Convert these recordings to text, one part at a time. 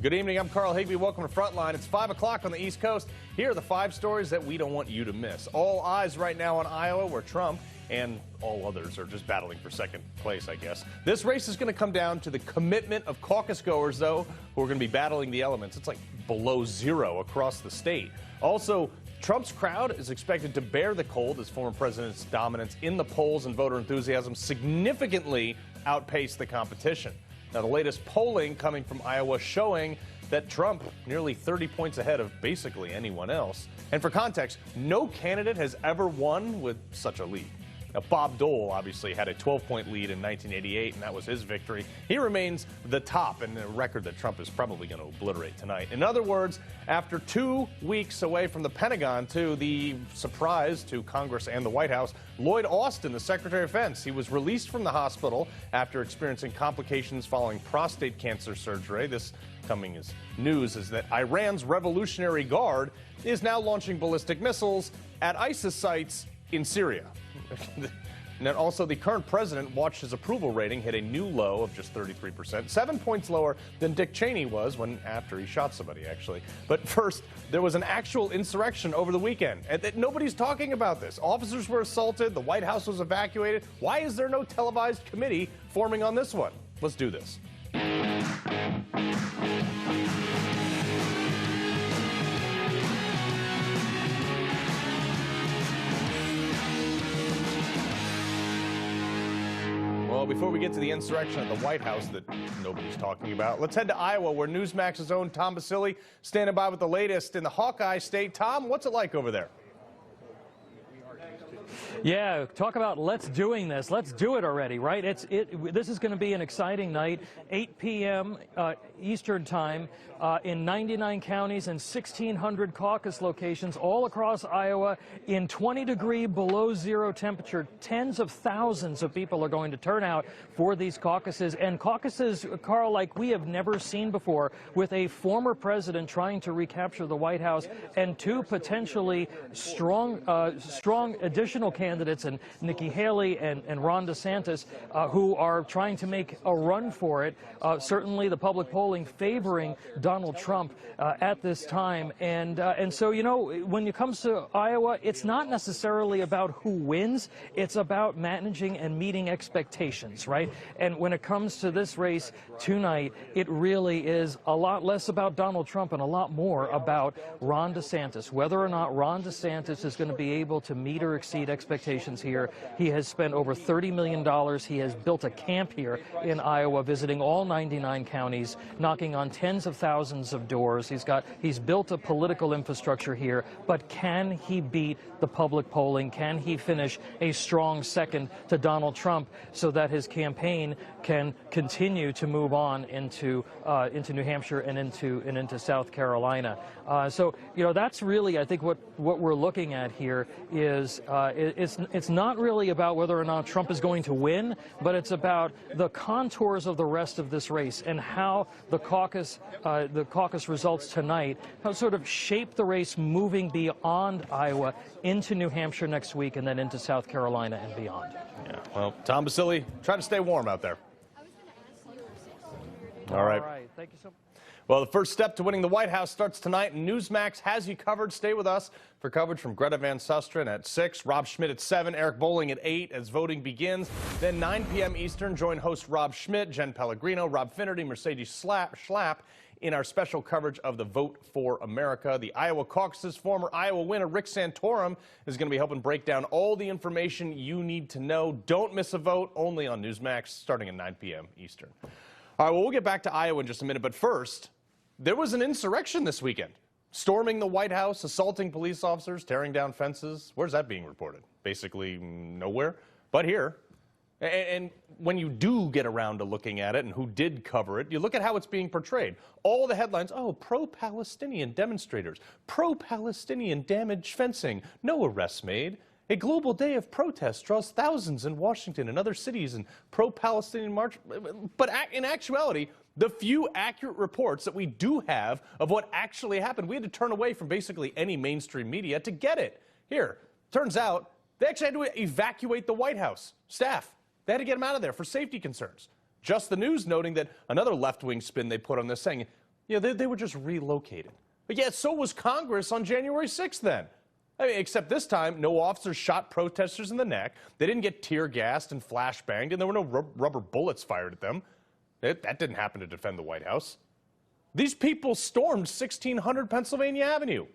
Good evening, I'm Carl Higby. Welcome to Frontline. It's 5 o'clock on the East Coast. Here are the 5 stories that we don't want you to miss. All eyes right now on Iowa, where Trump and all others are just battling for second place, I guess. This race is going to come down to the commitment of caucus goers, though, who are going to be battling the elements. It's like below zero across the state. Also, Trump's crowd is expected to bear the cold as former president's dominance in the polls and voter enthusiasm significantly outpaced the competition. Now, the latest polling coming from Iowa showing that Trump nearly 30 points ahead of basically anyone else. And for context, no candidate has ever won with such a lead. Now, Bob Dole obviously had a 12-point lead in 1988, and that was his victory. He remains the top, and a record that Trump is probably going to obliterate tonight. In other words, after 2 weeks away from the Pentagon, to the surprise to Congress and the White House, Lloyd Austin, the Secretary of Defense, he was released from the hospital after experiencing complications following prostate cancer surgery. This coming as news is that Iran's Revolutionary Guard is now launching ballistic missiles at ISIS sites in Syria. And then also, the current president watched his approval rating hit a new low of just 33%, 7 points lower than Dick Cheney was after he shot somebody, actually. But first, there was an actual insurrection over the weekend, and nobody's talking about this. Officers were assaulted, the White House was evacuated. Why is there no televised committee forming on this one? Let's do this. Well, before we get to the insurrection at the White House that nobody's talking about, let's head to Iowa, where Newsmax's own Tom Basile standing by with the latest in the Hawkeye State. Tom, what's it like over there? Yeah, talk about let's doing this. Let's do it already, right? This is going to be an exciting night. 8 p.m. Eastern time in 99 counties and 1,600 caucus locations all across Iowa in 20-degree below zero temperature. Tens of thousands of people are going to turn out for these caucuses, and caucuses, Carl, like we have never seen before, with a former president trying to recapture the White House and 2 potentially strong additional candidates, and Nikki Haley and Ron DeSantis, who are trying to make a run for it. Certainly the public polling favoring Donald Trump at this time. And so, you know, when it comes to Iowa, it's not necessarily about who wins. It's about managing and meeting expectations, right? And when it comes to this race tonight, it really is a lot less about Donald Trump and a lot more about Ron DeSantis. Whether or not Ron DeSantis is going to be able to meet or exceed expectations here. He has spent over $30 million. He has built a camp here in Iowa, visiting all 99 counties, knocking on tens of thousands of doors. He's built a political infrastructure here, but can he beat the public polling? Can he finish a strong second to Donald Trump so that his campaign can continue to move on into New Hampshire and into South Carolina? So, you know, that's really, I think, what we're looking at here is it's not really about whether or not Trump is going to win, but it's about the contours of the rest of this race and how the caucus results tonight sort of shape the race moving beyond Iowa into New Hampshire next week and then into South Carolina and beyond. Yeah, well, Tom Basile, try to stay warm out there. All right. Thank you so much. Well, the first step to winning the White House starts tonight, and Newsmax has you covered. Stay with us for coverage from Greta Van Susteren at 6, Rob Schmidt at 7, Eric Bolling at 8 as voting begins. Then 9 p.m. Eastern, join host Rob Schmidt, Jen Pellegrino, Rob Finnerty, Mercedes Schlapp in our special coverage of the Vote for America. The Iowa caucuses, former Iowa winner Rick Santorum is going to be helping break down all the information you need to know. Don't miss a vote, only on Newsmax, starting at 9 p.m. Eastern. All right, well, we'll get back to Iowa in just a minute, but first, there was an insurrection this weekend, storming the White House, assaulting police officers, tearing down fences. Where's that being reported? Basically nowhere, but here. And when you do get around to looking at it and who did cover it, you look at how it's being portrayed. All the headlines, oh, pro-Palestinian demonstrators, pro-Palestinian damage fencing, no arrests made. A global day of protest draws thousands in Washington and other cities and pro-Palestinian march. But in actuality, the few accurate reports that we do have of what actually happened, we had to turn away from basically any mainstream media to get it. Here, turns out they actually had to evacuate the White House staff. They had to get them out of there for safety concerns. Just the News noting that another left-wing spin they put on this, saying You know, they were just relocated. But yet, so was Congress on January 6th then. I mean, except this time, no officers shot protesters in the neck. They didn't get tear gassed and flashbanged, and there were no rubber bullets fired at them. That didn't happen to defend the White House. These people stormed 1600 Pennsylvania Avenue.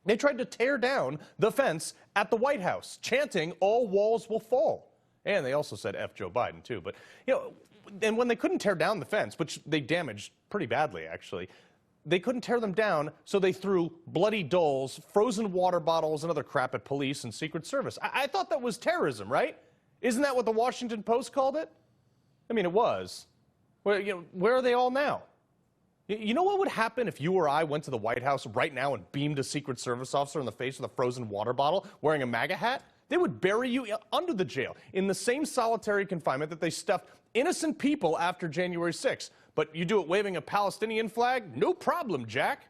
They tried to tear down the fence at the White House, chanting, "All walls will fall." And they also said F Joe Biden, too. But, you know, and when they couldn't tear down the fence, which they damaged pretty badly, actually, they couldn't tear them down, so they threw bloody dolls, frozen water bottles, and other crap at police and Secret Service. I thought that was terrorism, right? Isn't that what the Washington Post called it? I mean, it was. Well, you know, where are they all now? You know what would happen if you or I went to the White House right now and beamed a Secret Service officer in the face with a frozen water bottle wearing a MAGA hat? They would bury you under the jail in the same solitary confinement that they stuffed innocent people after January 6th. But you do it waving a Palestinian flag? No problem, Jack.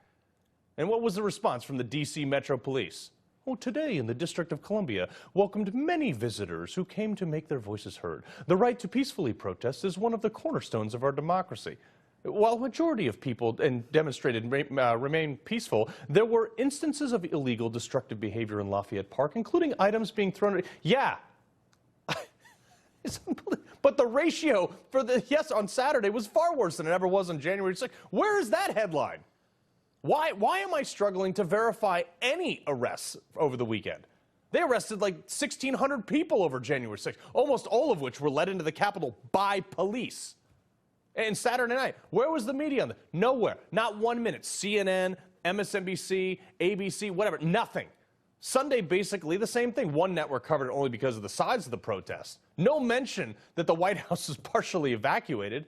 And what was the response from the D.C. Metro Police? Oh, today in the District of Columbia welcomed many visitors who came to make their voices heard. The right to peacefully protest is one of the cornerstones of our democracy. While a majority of people demonstrated remain peaceful, there were instances of illegal destructive behavior in Lafayette Park, including items being thrown. Yeah. It's unbelievable. But the ratio for the yes on Saturday was far worse than it ever was on January 6th. Where is that headline? Why am I struggling to verify any arrests over the weekend? They arrested like 1,600 people over January 6th, almost all of which were led into the Capitol by police. And Saturday night, where was the media on that? Nowhere. Not 1 minute. CNN, MSNBC, ABC, whatever. Nothing. Sunday, basically the same thing. One network covered it only because of the size of the protest. No mention that the White House was partially evacuated.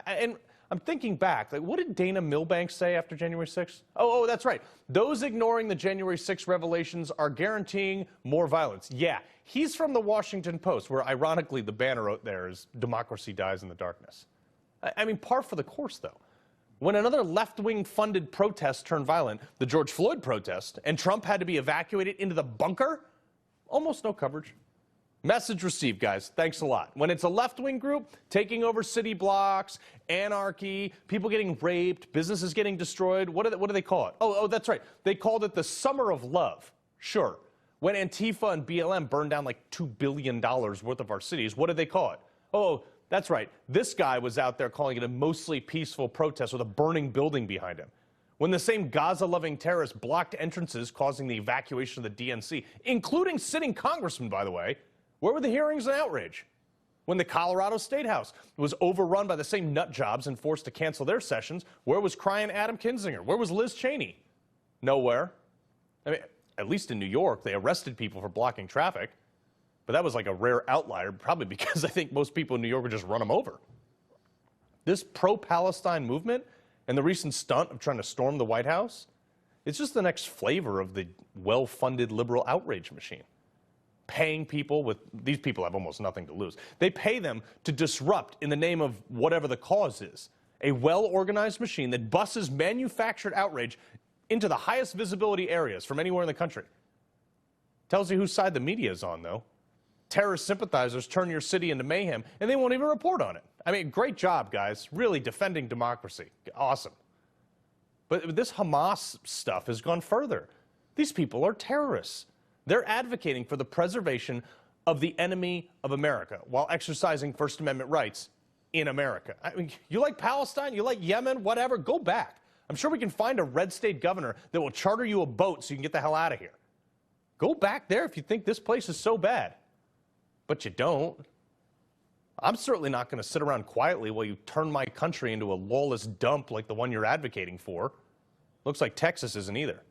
And I'm thinking back, like, what did Dana Milbank say after January 6th? Oh, that's right. Those ignoring the January 6th revelations are guaranteeing more violence. Yeah, he's from the Washington Post, where ironically the banner out there is "Democracy dies in the darkness." I mean, par for the course, though. When another left-wing funded protest turned violent, the George Floyd protest, and Trump had to be evacuated into the bunker, almost no coverage. Message received, guys. Thanks a lot. When it's a left-wing group taking over city blocks, anarchy, people getting raped, businesses getting destroyed, what do they call it? Oh, that's right. They called it the Summer of Love. Sure. When Antifa and BLM burned down like $2 billion worth of our cities, what did they call it? Oh, that's right. This guy was out there calling it a mostly peaceful protest with a burning building behind him. When the same Gaza-loving terrorists blocked entrances, causing the evacuation of the DNC, including sitting congressmen, by the way, where were the hearings and outrage? When the Colorado State House was overrun by the same nut jobs and forced to cancel their sessions, where was crying Adam Kinzinger? Where was Liz Cheney? Nowhere. I mean, at least in New York, they arrested people for blocking traffic. But that was like a rare outlier, probably because I think most people in New York would just run them over. This pro-Palestine movement and the recent stunt of trying to storm the White House, it's just the next flavor of the well-funded liberal outrage machine. Paying people with, these people have almost nothing to lose. They pay them to disrupt in the name of whatever the cause is. A well-organized machine that buses manufactured outrage into the highest visibility areas from anywhere in the country. Tells you whose side the media is on, though. Terrorist sympathizers turn your city into mayhem, and they won't even report on it. I mean, great job, guys. Really defending democracy. Awesome. But this Hamas stuff has gone further. These people are terrorists. They're advocating for the preservation of the enemy of America while exercising First Amendment rights in America. I mean, you like Palestine, you like Yemen, whatever, go back. I'm sure we can find a red state governor that will charter you a boat so you can get the hell out of here. Go back there if you think this place is so bad. But you don't. I'm certainly not going to sit around quietly while you turn my country into a lawless dump like the one you're advocating for. Looks like Texas isn't either.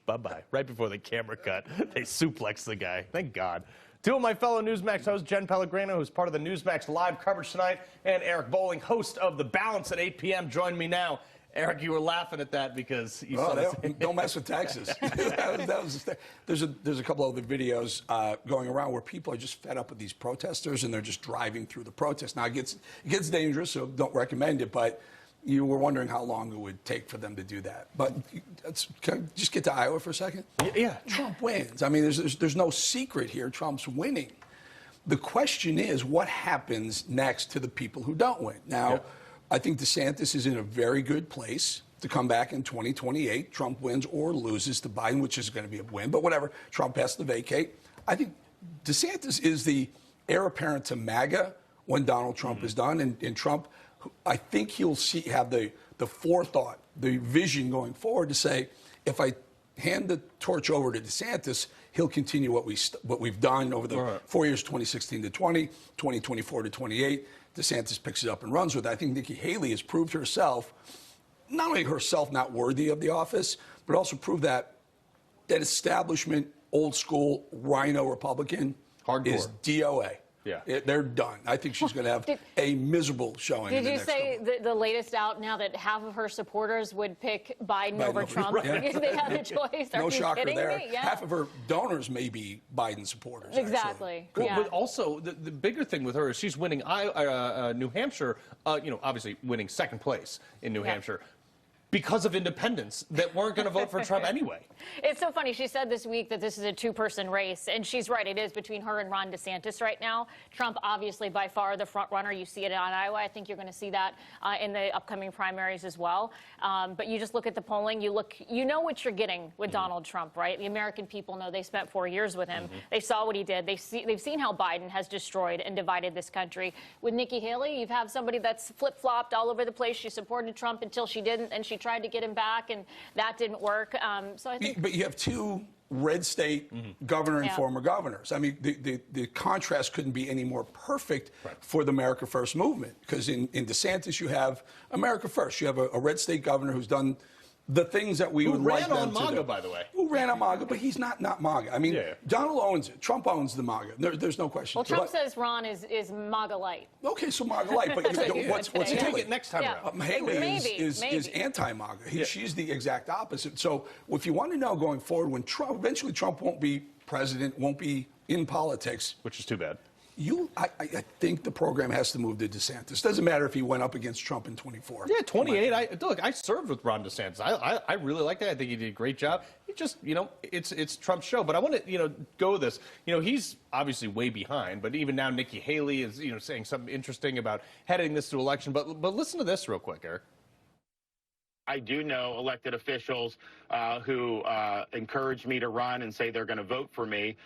Bye-bye. Right before the camera cut, they suplexed the guy. Thank God. Two of my fellow Newsmax hosts, Jen Pellegrino, who's part of the Newsmax live coverage tonight, and Eric Bolling, host of The Balance at 8 p.m., join me now. Eric, you were laughing at that because you Oh, saw don't mess with Texas. that was there's a couple other videos going around where people are just fed up with these protesters and they're just driving through the protest. Now it gets dangerous, so don't recommend it. But you were wondering how long it would take for them to do that. But can I just get to Iowa for a second? Yeah. Trump wins. I mean, there's no secret here. Trump's winning. The question is, what happens next to the people who don't win? Now, I think DeSantis is in a very good place to come back in 2028. Trump wins or loses to Biden, which is going to be a win. But whatever, Trump has to vacate. I think DeSantis is the heir apparent to MAGA when Donald Trump is done. And Trump, I think he'll have the forethought, the vision going forward to say, if I hand the torch over to DeSantis, he'll continue what we've done over the 4 years, 2016 to 20, 2024 to 28. DeSantis picks it up and runs with it. I think Nikki Haley has proved herself, not only herself not worthy of the office, but also proved that establishment, old school, rhino Republican is DOA. Yeah. They're done. I think she's going to have a miserable showing. Did you say the latest out now that half of her supporters would pick Biden over Trump if they had the choice? Are no you shocker kidding there. me? Yeah. Half of her donors may be Biden supporters. Exactly. Well, Yeah. but also the bigger thing with her is she's winning New Hampshire. Obviously winning second place in New Hampshire. Because of independents that weren't going to vote for Trump anyway. It's so funny. She said this week that this is a two-person race, and she's right. It is between her and Ron DeSantis right now. Trump, obviously, by far the front runner. You see it on Iowa. I think you're going to see that in the upcoming primaries as well. But you just look at the polling. You know what you're getting with Donald Trump, right? The American people know. They spent 4 years with him. They saw what he did. They've seen how Biden has destroyed and divided this country. With Nikki Haley, you have somebody that's flip-flopped all over the place. She supported Trump until she didn't, and she tried to get him back, and that didn't work. So I think. But you have two red state governor and former governors. I mean, the contrast couldn't be any more perfect for the America First movement, because in DeSantis you have America First. You have a red state governor who's done the things that we would like them to do. Who ran on MAGA, by the way. Who ran on MAGA, but he's not MAGA. I mean, Donald owns it. Trump owns the MAGA. There's no question. Well, Trump says Ron is MAGA light. Okay, so MAGA light, but what's take it next time around. Haley is anti-MAGA. She's the exact opposite. So if you want to know going forward, when eventually Trump won't be president, won't be in politics. Which is too bad. I think the program has to move to DeSantis. Doesn't matter if he went up against Trump in 24. Yeah, 28. Look, I served with Ron DeSantis. I really like that. I think he did a great job. He just, it's Trump's show. But I want to, go with this. He's obviously way behind. But even now, Nikki Haley is, saying something interesting about heading this to election. But listen to this real quick, Eric. I do know elected officials who encourage me to run and say they're going to vote for me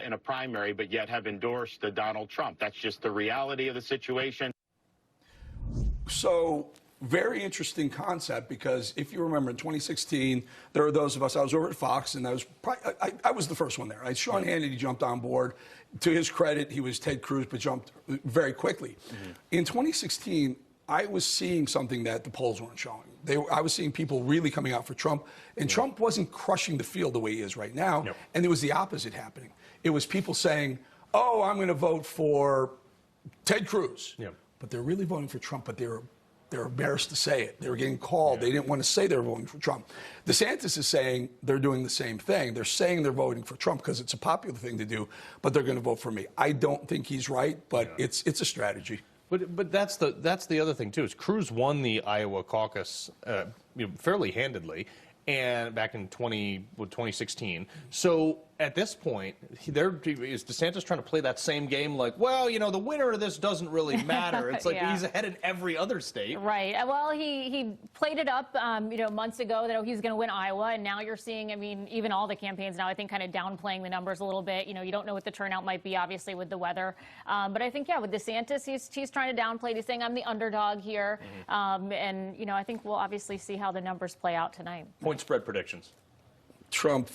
in a primary, but yet have endorsed Donald Trump. That's just the reality of the situation. So, very interesting concept, because if you remember in 2016, there were those of us, I was over at Fox, and I was the first one there. Sean Hannity jumped on board. To his credit, he was Ted Cruz, but jumped very quickly. In 2016, I was seeing something that the polls weren't showing. I was seeing people really coming out for Trump, and Trump wasn't crushing the field the way he is right now. And it was the opposite happening. It was people saying, "Oh, I'm going to vote for Ted Cruz," but they're really voting for Trump. But they're embarrassed to say it. They were getting called. They didn't want to say they were voting for Trump. DeSantis is saying they're doing the same thing. They're saying they're voting for Trump because it's a popular thing to do, but they're going to vote for me. I don't think he's right, but it's a strategy. But that's the other thing too, is Cruz won the Iowa caucus fairly handedly, and back in 2016. So at this point, is DeSantis trying to play that same game? Like, well, the winner of this doesn't really matter. It's like he's ahead in every other state. Right. Well, he played it up, months ago that he's going to win Iowa, and now you're seeing, even all the campaigns now, I think, kind of downplaying the numbers a little bit. You don't know what the turnout might be, obviously, with the weather. But I think, with DeSantis, he's trying to downplay. He's saying, I'm the underdog here. And, I think we'll obviously see how the numbers play out tonight. Point spread predictions. Trump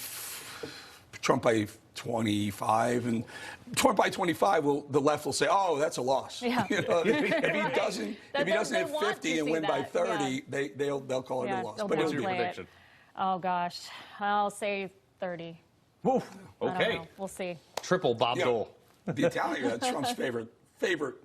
by 25, and Trump by 25, the left will say, "Oh, that's a loss." Yeah. If he doesn't hit 50 and win by 30, they'll call it a loss. But what's your prediction? Oh gosh, I'll say 30. Woof. Okay. We'll see. Triple Bob Dole. The Italian, that's Trump's favorite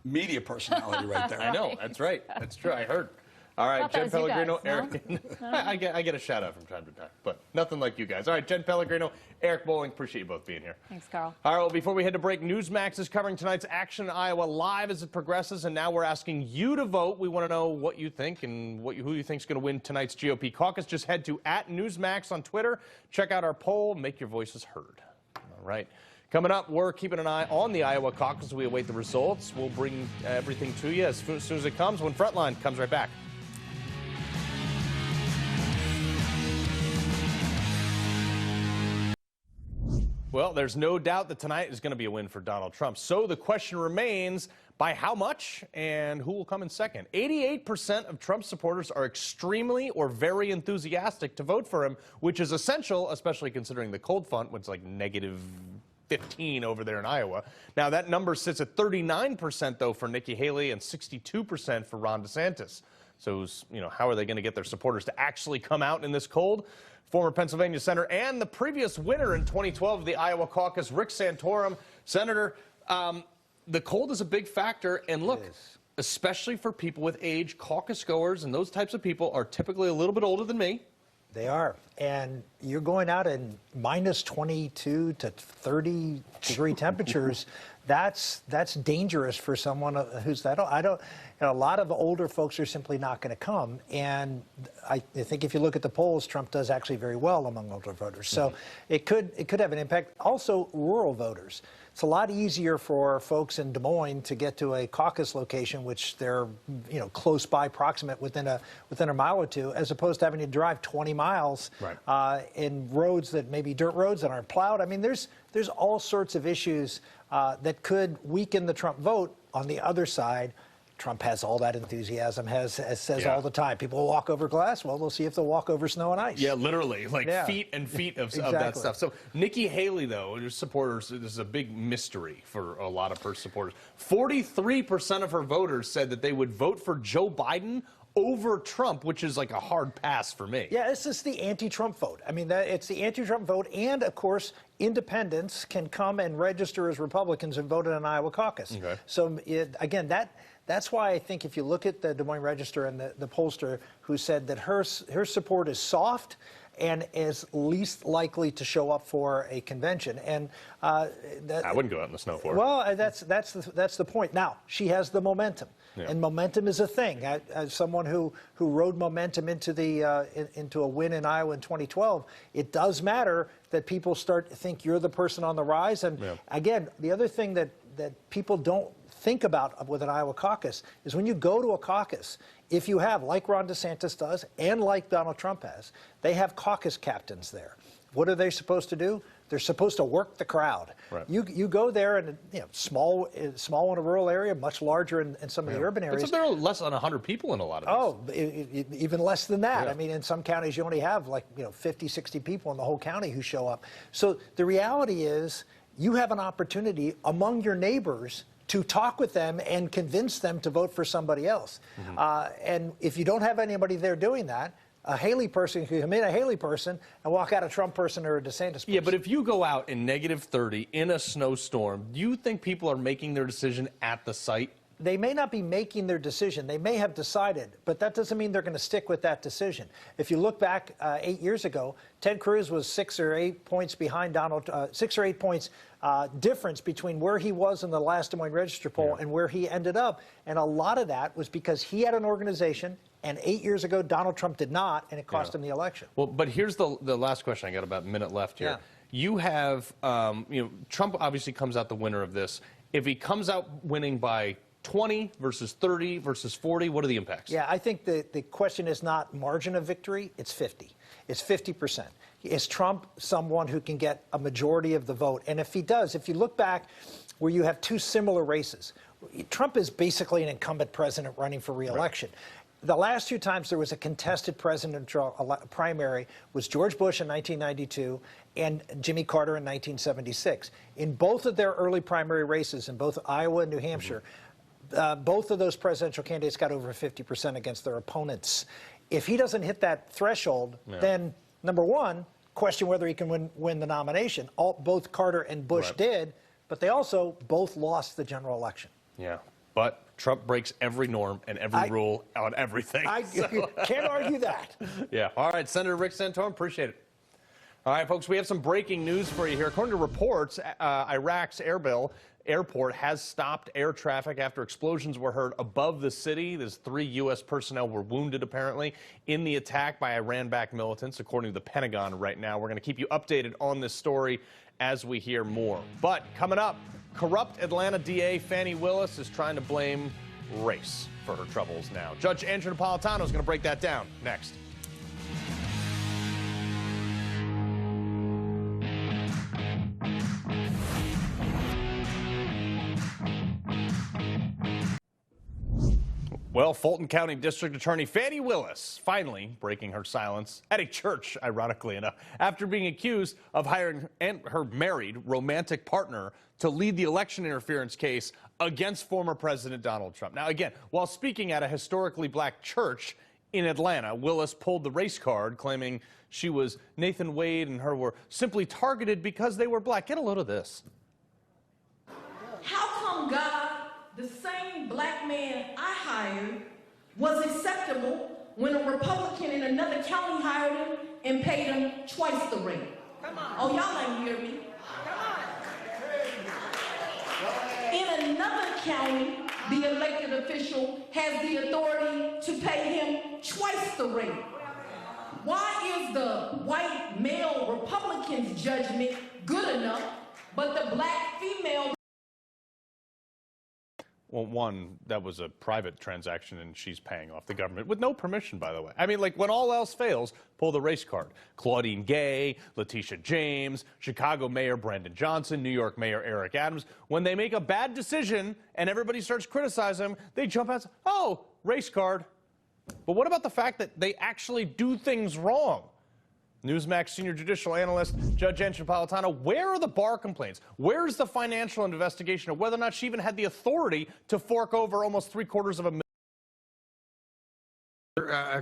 media personality right there. I know. That's right. That's true. I heard. All right, Thought that Jen was you Pellegrino, guys, Eric. I get a shout out from time to time, but nothing like you guys. All right, Jen Pellegrino, Eric Bowling, appreciate you both being here. Thanks, Carl. All right, well, before we head to break, Newsmax is covering tonight's action in Iowa live as it progresses, and now we're asking you to vote. We want to know what you think and who you think is going to win tonight's GOP caucus. Just head to @Newsmax on Twitter. Check out our poll. Make your voices heard. All right. Coming up, we're keeping an eye on the Iowa caucus. We await the results. We'll bring everything to you as soon as it comes when Frontline comes right back. Well, there's no doubt that tonight is going to be a win for Donald Trump. So the question remains, by how much and who will come in second? 88% of Trump supporters are extremely or very enthusiastic to vote for him, which is essential, especially considering the cold front, which is like -15 over there in Iowa. Now, that number sits at 39%, though, for Nikki Haley and 62% for Ron DeSantis. So, how are they going to get their supporters to actually come out in this cold? Former Pennsylvania Senator and the previous winner in 2012 of the Iowa caucus, Rick Santorum. Senator, the cold is a big factor, and look, especially for people with age, caucus goers and those types of people are typically a little bit older than me. They are, and you're going out in -22 to 30-degree temperatures. That's dangerous for someone who's that old. A lot of older folks are simply not going to come, and I think if you look at the polls, Trump does actually very well among older voters. So it could have an impact. Also, rural voters. It's a lot easier for folks in Des Moines to get to a caucus location, which they're close by, proximate within a mile or two, as opposed to having to drive 20 miles in roads that maybe dirt roads that aren't plowed. I mean, there's all sorts of issues that could weaken the Trump vote. On the other side, Trump has all that enthusiasm, says all the time. People will walk over glass. Well, we'll see if they'll walk over snow and ice. Yeah, literally, feet and feet of that stuff. So Nikki Haley, though, her supporters, this is a big mystery for a lot of her supporters. 43% of her voters said that they would vote for Joe Biden over Trump, which is like a hard pass for me. Yeah, this is the anti-Trump vote. I mean, it's the anti-Trump vote, and of course, independents can come and register as Republicans and vote in an Iowa caucus. Okay. So again, that's why I think if you look at the Des Moines Register and the pollster who said that her support is soft and is least likely to show up for a convention, and I wouldn't go out in the snow for her. Well, that's the point. Now she has the momentum, and momentum is a thing. As someone who rode momentum into a win in Iowa in 2012, it does matter that people start to think you're the person on the rise. And again, the other thing that people don't think about with an Iowa caucus is when you go to a caucus, if you have, like Ron DeSantis does and like Donald Trump has, they have caucus captains there. What are they supposed to do? They're supposed to work the crowd. Right. You go there and small in a rural area, much larger in some of the urban areas. But there are less than 100 people in a lot of these. Even less than that. I mean, in some counties you only have 50, 60 people in the whole county who show up. So the reality is you have an opportunity among your neighbors to talk with them and convince them to vote for somebody else. And if you don't have anybody there doing that, a Haley person could come in, a Haley person, and walk out a Trump person or a DeSantis person. Yeah, but if you go out in -30 in a snowstorm, do you think people are making their decision at the site? They may not be making their decision. They may have decided, but that doesn't mean they're going to stick with that decision. If you look back 8 years ago, Ted Cruz was 6 or 8 points behind Donald, 6 or 8 points difference between where he was in the last Des Moines Register poll and where he ended up. And a lot of that was because he had an organization, and 8 years ago, Donald Trump did not, and it cost him the election. Well, but here's the last question. I got about a minute left here. You have, Trump obviously comes out the winner of this. If he comes out winning by 20 versus 30 versus 40, what are the impacts? Yeah, I think the question is not margin of victory, it's 50. It's 50%. Is Trump someone who can get a majority of the vote? And if he does, if you look back where you have two similar races, Trump is basically an incumbent president running for re-election. The last 2 times there was a contested presidential primary was George Bush in 1992 and Jimmy Carter in 1976. In both of their early primary races, in both Iowa and New Hampshire, both of those presidential candidates got over 50% against their opponents. If he doesn't hit that threshold, then, number one, question whether he can win the nomination. Both Carter and Bush did, but they also both lost the general election. Yeah, but Trump breaks every norm and every rule on everything. I can't argue that. Yeah. All right, Senator Rick Santorum, appreciate it. All right, folks, we have some breaking news for you here. According to reports, Iraq's Erbil airport has stopped air traffic after explosions were heard above the city. There's 3 U.S. personnel were wounded, apparently, in the attack by Iran-backed militants, according to the Pentagon right now. We're going to keep you updated on this story as we hear more. But coming up, corrupt Atlanta DA Fani Willis is trying to blame race for her troubles now. Judge Andrew Napolitano is going to break that down next. Well, Fulton County District Attorney Fani Willis finally breaking her silence at a church, ironically enough, after being accused of hiring her married romantic partner to lead the election interference case against former President Donald Trump. Now, again, while speaking at a historically black church in Atlanta, Willis pulled the race card, claiming Nathan Wade and her were simply targeted because they were black. Get a load of this. How come God, the same black man I hired, was acceptable when a Republican in another county hired him and paid him twice the rate? Come on. Oh, y'all ain't hear me. Come on. In another county, the elected official has the authority to pay him twice the rate. Why is the white male Republican's judgment good enough, but the black female? Well, one, that was a private transaction, and she's paying off the government with no permission, by the way. I mean, like, when all else fails, pull the race card. Claudine Gay, Letitia James, Chicago Mayor Brandon Johnson, New York Mayor Eric Adams. When they make a bad decision and everybody starts criticizing them, they jump out and say, oh, race card. But what about the fact that they actually do things wrong? Newsmax senior judicial analyst Judge Andrew Napolitano, where are the bar complaints? Where is the financial investigation of whether or not she even had the authority to fork over almost $750,000?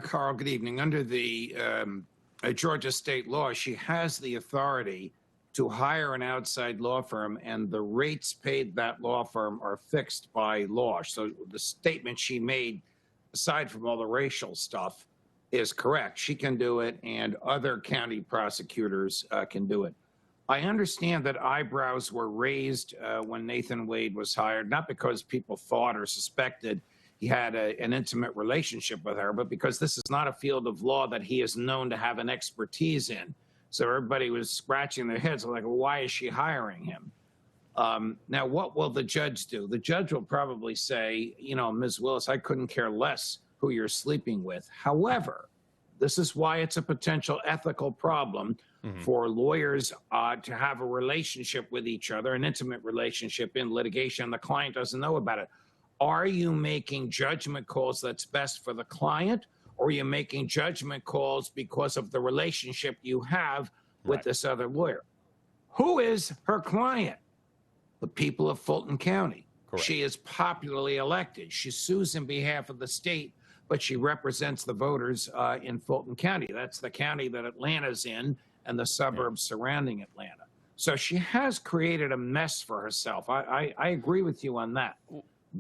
Carl, good evening. Under the Georgia state law, she has the authority to hire an outside law firm, and the rates paid that law firm are fixed by law. So the statement she made, aside from all the racial stuff, is correct. She can do it, and other county prosecutors can do it. I understand that eyebrows were raised when Nathan Wade was hired, not because people thought or suspected he had an intimate relationship with her, but because this is not a field of law that he is known to have an expertise in. So everybody was scratching their heads like, well, why is she hiring him? Now, what will the judge do? The judge will probably say, you know, Ms. Willis, I couldn't care less who you're sleeping with. However, this is why it's a potential ethical problem for lawyers to have a relationship with each other, an intimate relationship in litigation. The client doesn't know about it. Are you making judgment calls that's best for the client, or are you making judgment calls because of the relationship you have with this other lawyer? Who is her client? The people of Fulton County. Correct. She is popularly elected. She sues in behalf of the state, but she represents the voters in Fulton County. That's the county that Atlanta's in and the suburbs surrounding Atlanta. So she has created a mess for herself. I agree with you on that.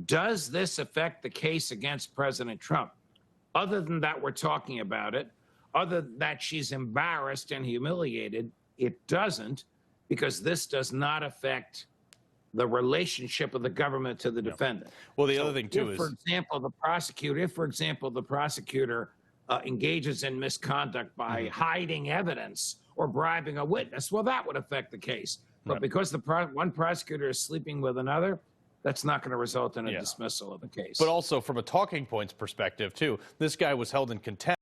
Does this affect the case against President Trump? Other than that, we're talking about it. Other than that, she's embarrassed and humiliated. It doesn't, because this does not affect the relationship of the government to the defendant. Well, the other thing too is, for example, the prosecutor engages in misconduct by hiding evidence or bribing a witness, well, that would affect the case. But because one prosecutor is sleeping with another, that's not going to result in a dismissal of the case. But also from a talking points perspective too, this guy was held in contempt.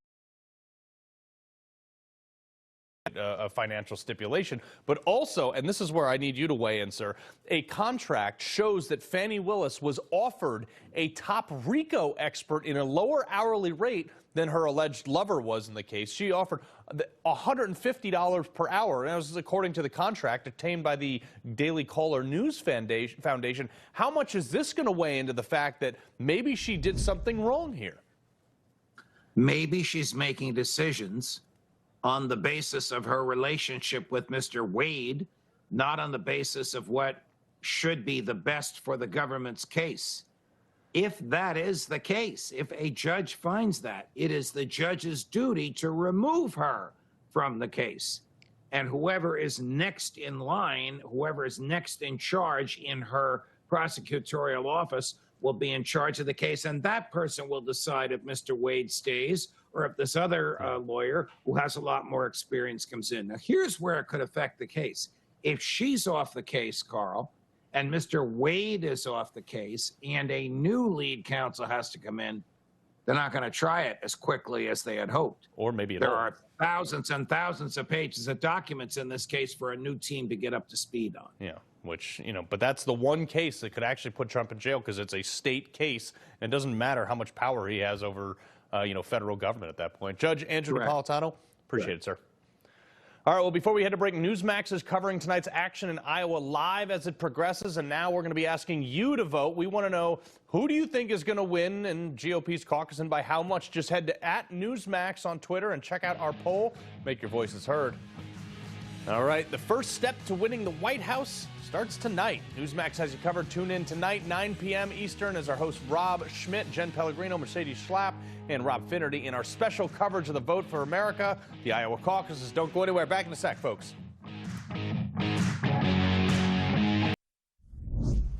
A financial stipulation, but also, and this is where I need you to weigh in, sir, a contract shows that Fani Willis was offered a top RICO expert in a lower hourly rate than her alleged lover was in the case. She offered $150 per hour, and that was according to the contract obtained by the Daily Caller News Foundation. How much is this going to weigh into the fact that maybe she did something wrong here? Maybe she's making decisions on the basis of her relationship with Mr. Wade, not on the basis of what should be the best for the government's case. If that is the case, if a judge finds that, it is the judge's duty to remove her from the case. And whoever is next in line, whoever is next in charge in her prosecutorial office will be in charge of the case. And that person will decide if Mr. Wade stays or if this other lawyer who has a lot more experience comes in. Now, here's where it could affect the case. If she's off the case, Carl, and Mr. Wade is off the case and a new lead counsel has to come in, they're not going to try it as quickly as they had hoped. Or maybe there are thousands and thousands of pages of documents in this case for a new team to get up to speed on. Yeah, which, but that's the one case that could actually put Trump in jail because it's a state case. And it doesn't matter how much power he has over, federal government at that point. Judge Andrew Napolitano, appreciate it, sir. All right, well, before we head to break, Newsmax is covering tonight's action in Iowa live as it progresses, and now we're going to be asking you to vote. We want to know, who do you think is going to win in GOP's caucus and by how much? Just head to @Newsmax on Twitter and check out our poll. Make your voices heard. All right, the first step to winning the White House starts tonight. Newsmax has you covered. Tune in tonight, 9 p.m. Eastern, as our hosts Rob Schmidt, Jen Pellegrino, Mercedes Schlapp, and Rob Finnerty in our special coverage of the Vote for America, the Iowa caucuses. Don't go anywhere. Back in a sec, folks.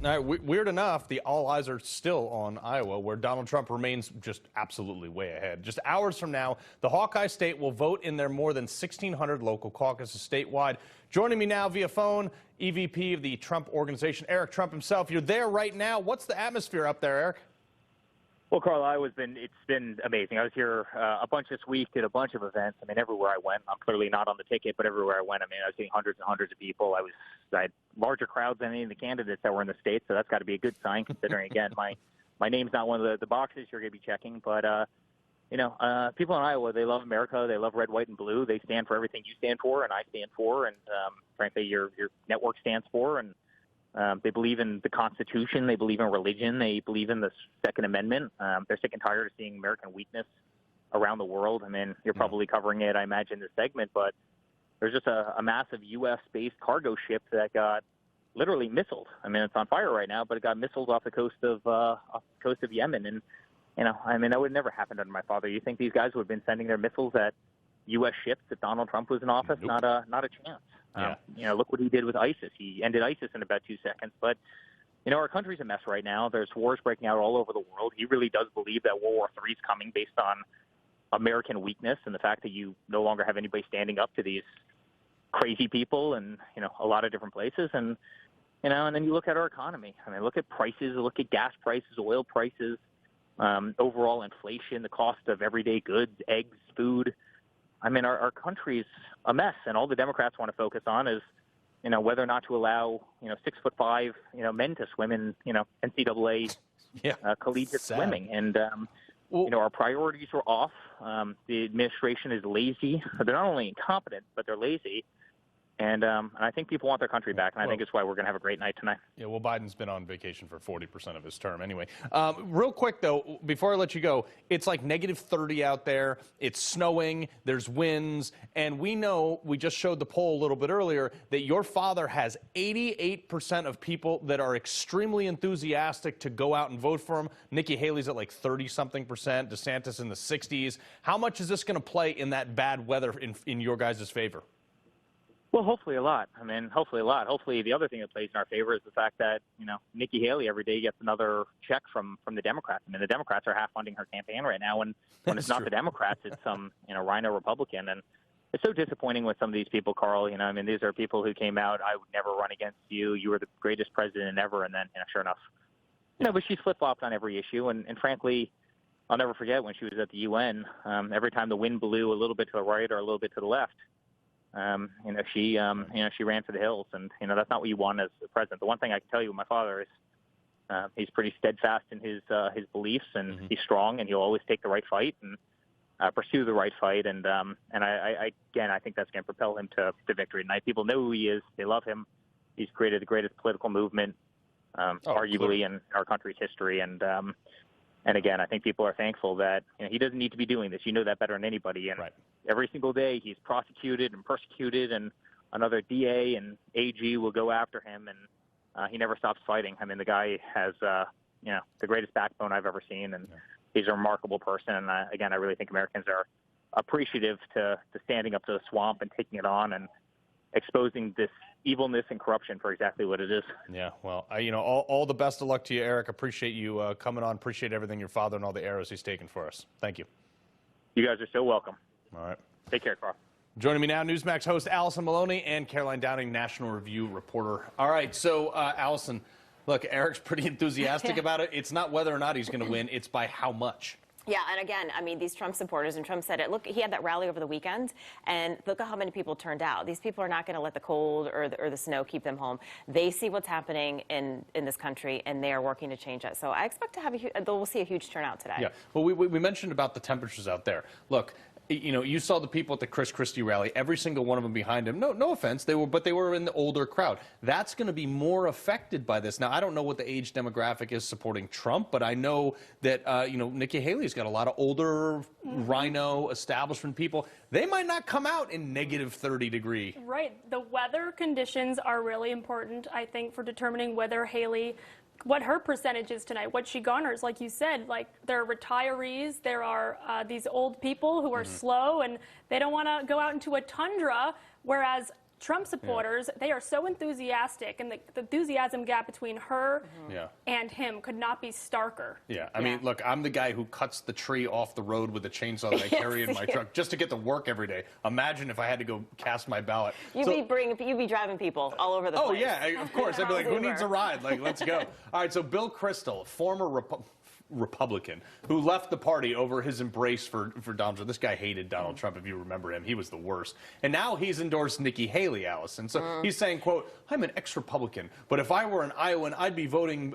All right, weird enough, all eyes are still on Iowa, where Donald Trump remains just absolutely way ahead. Just hours from now, the Hawkeye State will vote in their more than 1,600 local caucuses statewide. Joining me now via phone, EVP of the Trump Organization, Eric Trump himself. You're there right now. What's the atmosphere up there, Eric? Well, Carl, it's been amazing. I was here a bunch this week, did a bunch of events. I mean, everywhere I went, I'm clearly not on the ticket, but everywhere I went, I mean, I was seeing hundreds and hundreds of people. I had larger crowds than any of the candidates that were in the state, so that's got to be a good sign, considering, again, my name's not one of the boxes you're going to be checking. But, people in Iowa, they love America. They love red, white, and blue. They stand for everything you stand for and I stand for, and frankly, your network stands for. And they believe in the Constitution. They believe in religion. They believe in the Second Amendment. They're sick and tired of seeing American weakness around the world. I mean, you're probably covering it, I imagine, this segment, but there's just a massive U.S.-based cargo ship that got literally missiled. I mean, it's on fire right now, but it got missiled off the coast of Yemen. And, that would never happen under my father. You think these guys would have been sending their missiles at U.S. ships if Donald Trump was in office? Nope. Not a chance. Yeah. Look what he did with ISIS. He ended ISIS in about 2 seconds. But, our country's a mess right now. There's wars breaking out all over the world. He really does believe that World War III is coming based on American weakness and the fact that you no longer have anybody standing up to these crazy people and, a lot of different places. And, and then you look at our economy. I mean, look at prices, look at gas prices, oil prices, overall inflation, the cost of everyday goods, eggs, food. I mean, our country's a mess, and all the Democrats want to focus on is, whether or not to allow, 6'5", men to swim in, NCAA collegiate swimming. And, our priorities are off. The administration is lazy. They're not only incompetent, but they're lazy. And I think people want their country back, and I think it's why we're going to have a great night tonight. Yeah, well, Biden's been on vacation for 40% of his term anyway. Real quick, though, before I let you go, it's like -30 out there. It's snowing. There's winds. And we know, we just showed the poll a little bit earlier, that your father has 88% of people that are extremely enthusiastic to go out and vote for him. Nikki Haley's at like 30-something%. DeSantis in the 60s. How much is this going to play in that bad weather in your guys' favor? Well, hopefully a lot. I mean, hopefully a lot. Hopefully the other thing that plays in our favor is the fact that, Nikki Haley every day gets another check from the Democrats. I mean, the Democrats are half funding her campaign right now. And when it's not the Democrats, it's some, Rhino Republican. And it's so disappointing with some of these people, Carl. These are people who came out, I would never run against you. You were the greatest president ever. And then, sure enough, but she's flip-flopped on every issue. And frankly, I'll never forget when she was at the UN, every time the wind blew a little bit to the right or a little bit to the left, she ran for the hills, and that's not what you want as the president. The one thing I can tell you with my father is he's pretty steadfast in his beliefs, and he's strong, and he'll always take the right fight and pursue the right fight. And I think that's going to propel him to victory tonight. People know who he is; they love him. He's created the greatest political movement, arguably in our country's history, and again, I think people are thankful that he doesn't need to be doing this. You know that better than anybody. And every single day he's prosecuted and persecuted, and another DA and AG will go after him, and he never stops fighting. I mean, the guy has the greatest backbone I've ever seen, and he's a remarkable person. And again, I really think Americans are appreciative to standing up to the swamp and taking it on and exposing this evilness and corruption for exactly what it is. Yeah, well, all the best of luck to you, Eric. Appreciate you coming on. Appreciate everything your father and all the arrows he's taken for us. Thank you. You guys are so welcome. All right. Take care, Carl. Joining me now, Newsmax host Allison Maloney and Caroline Downing, National Review reporter. All right, so Allison, look, Eric's pretty enthusiastic about it. It's not whether or not he's going to win, it's by how much. Yeah, and again, I mean, these Trump supporters, and Trump said it, look, he had that rally over the weekend, and look at how many people turned out. These people are not going to let the cold or the snow keep them home. They see what's happening in this country, and they are working to change it. So I expect to have we'll see a huge turnout today. Yeah, well, we mentioned about the temperatures out there. Look, you saw the people at the Chris Christie rally, every single one of them behind him. No offense, they were in the older crowd. That's going to be more affected by this. Now, I don't know what the age demographic is supporting Trump, but I know that, Nikki Haley's got a lot of older rhino establishment people. They might not come out in negative 30 degree. Right. The weather conditions are really important, I think, for determining whether Haley, what her percentage is tonight, what she garners. Like you said, like there are retirees, there are these old people who are slow and they don't want to go out into a tundra, whereas Trump supporters, they are so enthusiastic, and the enthusiasm gap between her and him could not be starker. Yeah, I mean, look, I'm the guy who cuts the tree off the road with the chainsaw that I carry in my truck just to get to work every day. Imagine if I had to go cast my ballot. You'd be driving people all over the place. Oh, yeah, of course. I'd be like, who needs a ride? Like, let's go. All right, so Bill Kristol, former Republican, who left the party over his embrace for Donald Trump. This guy hated Donald Trump, if you remember him. He was the worst. And now he's endorsed Nikki Haley, Allison. So he's saying, quote, I'm an ex-Republican, but if I were an Iowan, I'd be voting,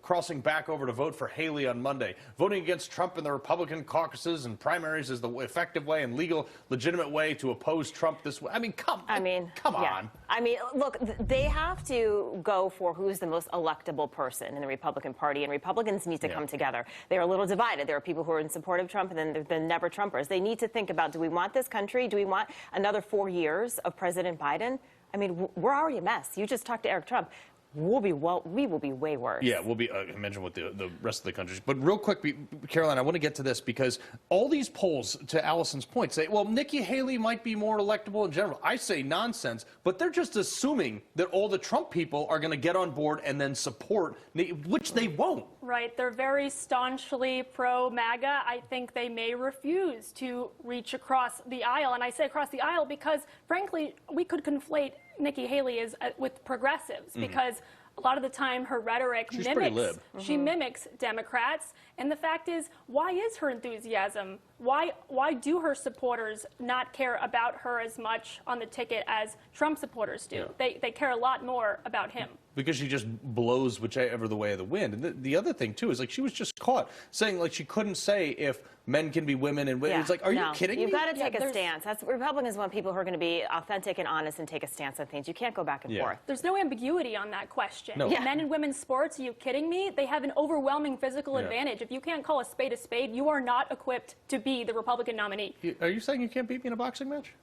crossing back over to vote for Haley on Monday. Voting against Trump in the Republican caucuses and primaries is the effective way and legal, legitimate way to oppose Trump this way. I mean, come on. I mean, look, they have to go for who's the most electable person in the Republican Party, and Republicans need to come together. They're a little divided. There are people who are in support of Trump, and then there's the never Trumpers. They need to think about, do we want this country? Do we want another 4 years of President Biden? I mean, we're already a mess. You just talked to Eric Trump. We will be way worse. Yeah, we'll be, I mentioned with the rest of the countries. But real quick, Caroline, I want to get to this because all these polls, to Allison's point, say, well, Nikki Haley might be more electable in general. I say nonsense, but they're just assuming that all the Trump people are going to get on board and then support, which they won't. Right. They're very staunchly pro-MAGA. I think they may refuse to reach across the aisle. And I say across the aisle because, frankly, we could conflate Nikki Haley with progressives because a lot of the time her rhetoric mimics Democrats. And the fact is, why is her enthusiasm? Why do her supporters not care about her as much on the ticket as Trump supporters do? Yeah. They care a lot more about him. Because she just blows whichever the way of the wind. And the other thing, too, is like she was just caught saying like she couldn't say if men can be women and women. It's like, are you kidding me? You've got to take a stance. Republicans want people who are going to be authentic and honest and take a stance on things. You can't go back and forth. There's no ambiguity on that question. No. Men and women's sports, are you kidding me? They have an overwhelming physical advantage. If you can't call a spade, you are not equipped to be the Republican nominee. Are you saying you can't beat me in a boxing match?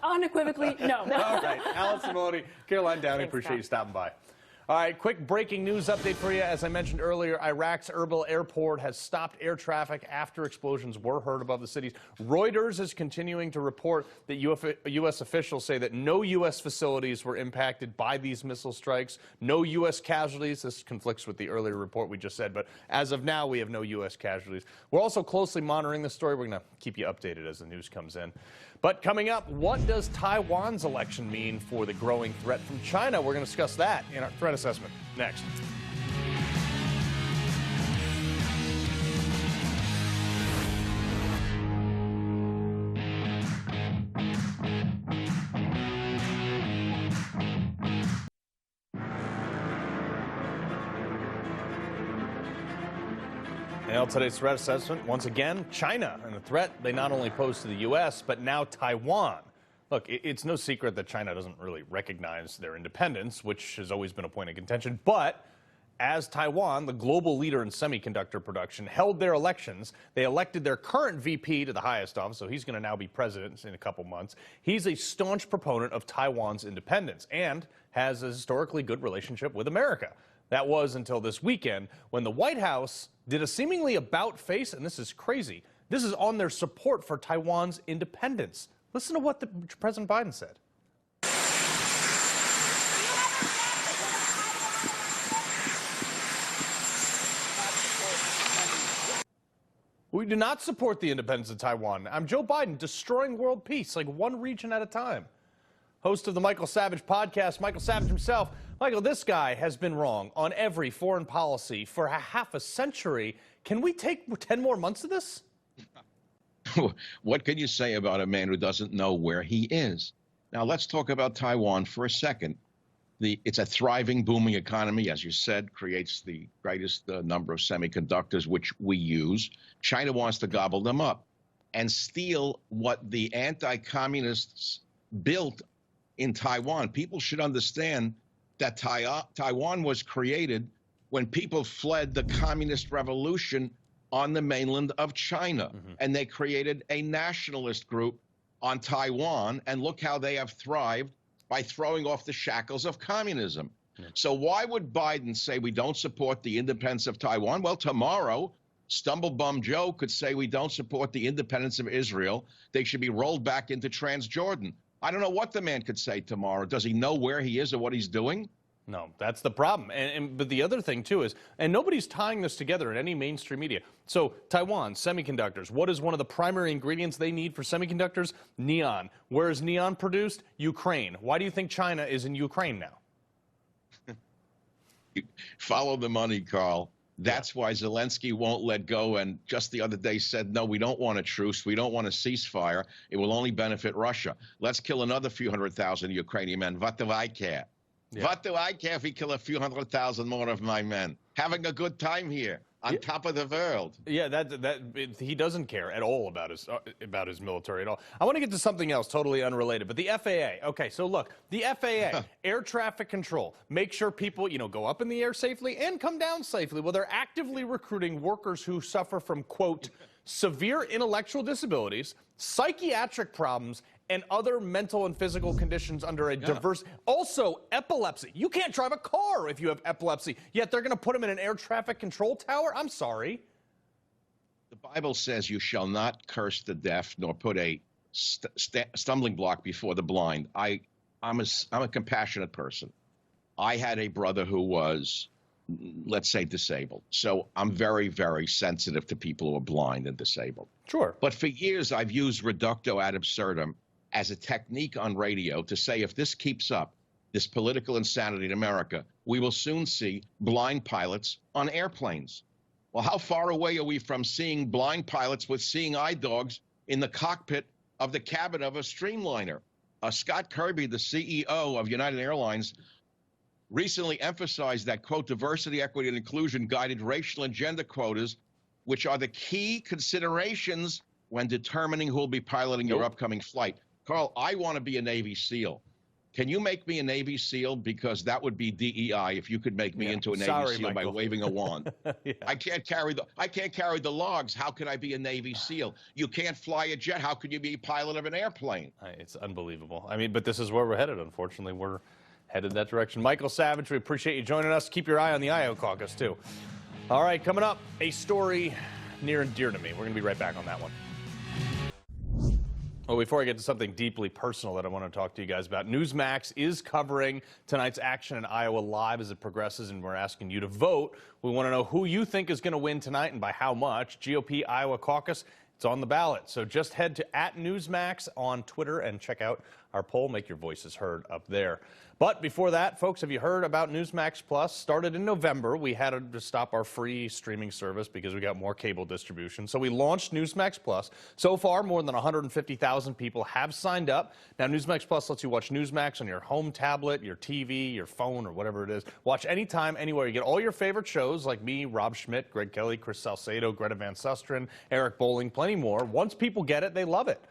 Unequivocally, no. All right. Allison Maloney, Caroline Downing, appreciate you stopping by. All right, quick breaking news update for you. As I mentioned earlier, Iraq's Erbil airport has stopped air traffic after explosions were heard above the cities. Reuters is continuing to report that U.S. officials say that no U.S. facilities were impacted by these missile strikes, no U.S. casualties. This conflicts with the earlier report we just said, but as of now, we have no U.S. casualties. We're also closely monitoring the story. We're going to keep you updated as the news comes in. But coming up, what does Taiwan's election mean for the growing threat from China? We're going to discuss that in our threat assessment next. Today's threat assessment, once again, China and the threat they not only pose to the U.S., but now Taiwan. Look, it's no secret that China doesn't really recognize their independence, which has always been a point of contention. But as Taiwan, the global leader in semiconductor production, held their elections, they elected their current VP to the highest office, so he's going to now be president in a couple months. He's a staunch proponent of Taiwan's independence and has a historically good relationship with America. That was until this weekend when the White House did a seemingly about-face, and this is crazy, this is on their support for Taiwan's independence. Listen to what President Biden said. We do not support the independence of Taiwan. I'm Joe Biden, destroying world peace, like one region at a time. Host of the Michael Savage podcast, Michael Savage himself. Michael, this guy has been wrong on every foreign policy for half a century. Can we take 10 more months of this? What can you say about a man who doesn't know where he is? Now, let's talk about Taiwan for a second. It's a thriving, booming economy, as you said, creates the greatest number of semiconductors, which we use. China wants to gobble them up and steal what the anti-communists built in Taiwan. People should understand that Taiwan was created when people fled the communist revolution on the mainland of China. And they created a nationalist group on Taiwan. And look how they have thrived by throwing off the shackles of communism. So why would Biden say we don't support the independence of Taiwan? Well, tomorrow, Stumblebum Joe could say we don't support the independence of Israel. They should be rolled back into Transjordan. I don't know what the man could say tomorrow. Does he know where he is or what he's doing? No, that's the problem. But the other thing, too, is, and nobody's tying this together in any mainstream media. So Taiwan, semiconductors. What is one of the primary ingredients they need for semiconductors? Neon. Where is neon produced? Ukraine. Why do you think China is in Ukraine now? Follow the money, Carl. That's why Zelensky won't let go, and just the other day said, no, we don't want a truce. We don't want a ceasefire. It will only benefit Russia. Let's kill another few 100,000 Ukrainian men. What do I care? Yeah. What do I care if we kill a few 100,000 more of my men? Having a good time here on top of the world. Yeah, he doesn't care at all about his military at all. I want to get to something else totally unrelated, but the FAA. Okay, so look, the FAA, air traffic control, make sure people, go up in the air safely and come down safely. Well, they're actively recruiting workers who suffer from, quote, severe intellectual disabilities, psychiatric problems, and other mental and physical conditions under a diverse... Also, epilepsy. You can't drive a car if you have epilepsy, yet they're going to put them in an air traffic control tower? I'm sorry. The Bible says you shall not curse the deaf nor put a stumbling block before the blind. I'm a compassionate person. I had a brother who was, let's say, disabled. So I'm very, very sensitive to people who are blind and disabled. Sure. But for years, I've used reducto ad absurdum as a technique on radio to say if this keeps up, this political insanity in America, we will soon see blind pilots on airplanes. Well, how far away are we from seeing blind pilots with seeing eye dogs in the cockpit of the cabin of a streamliner? Scott Kirby, the CEO of United Airlines, recently emphasized that, quote, diversity, equity, and inclusion guided racial and gender quotas, which are the key considerations when determining who will be piloting your upcoming flight. Carl, I want to be a Navy SEAL. Can you make me a Navy SEAL? Because that would be DEI if you could make me into a Navy SEAL by waving a wand. I can't carry the logs. How could I be a Navy SEAL? You can't fly a jet. How could you be a pilot of an airplane? It's unbelievable. I mean, but this is where we're headed. Unfortunately, we're headed that direction. Michael Savage, we appreciate you joining us. Keep your eye on the Iowa caucus, too. All right, coming up, a story near and dear to me. We're going to be right back on that one. Well, before I get to something deeply personal that I want to talk to you guys about, Newsmax is covering tonight's action in Iowa live as it progresses, and we're asking you to vote. We want to know who you think is going to win tonight and by how much. GOP Iowa Caucus, it's on the ballot. So just head to @Newsmax on Twitter and check out our poll. Make your voices heard up there. But before that, folks, have you heard about Newsmax Plus? Started in November. We had to stop our free streaming service because we got more cable distribution. So we launched Newsmax Plus. So far, more than 150,000 people have signed up. Now, Newsmax Plus lets you watch Newsmax on your home tablet, your TV, your phone, or whatever it is. Watch anytime, anywhere. You get all your favorite shows like me, Rob Schmidt, Greg Kelly, Chris Salcedo, Greta Van Susteren, Eric Bowling, plenty more. Once people get it, they love it.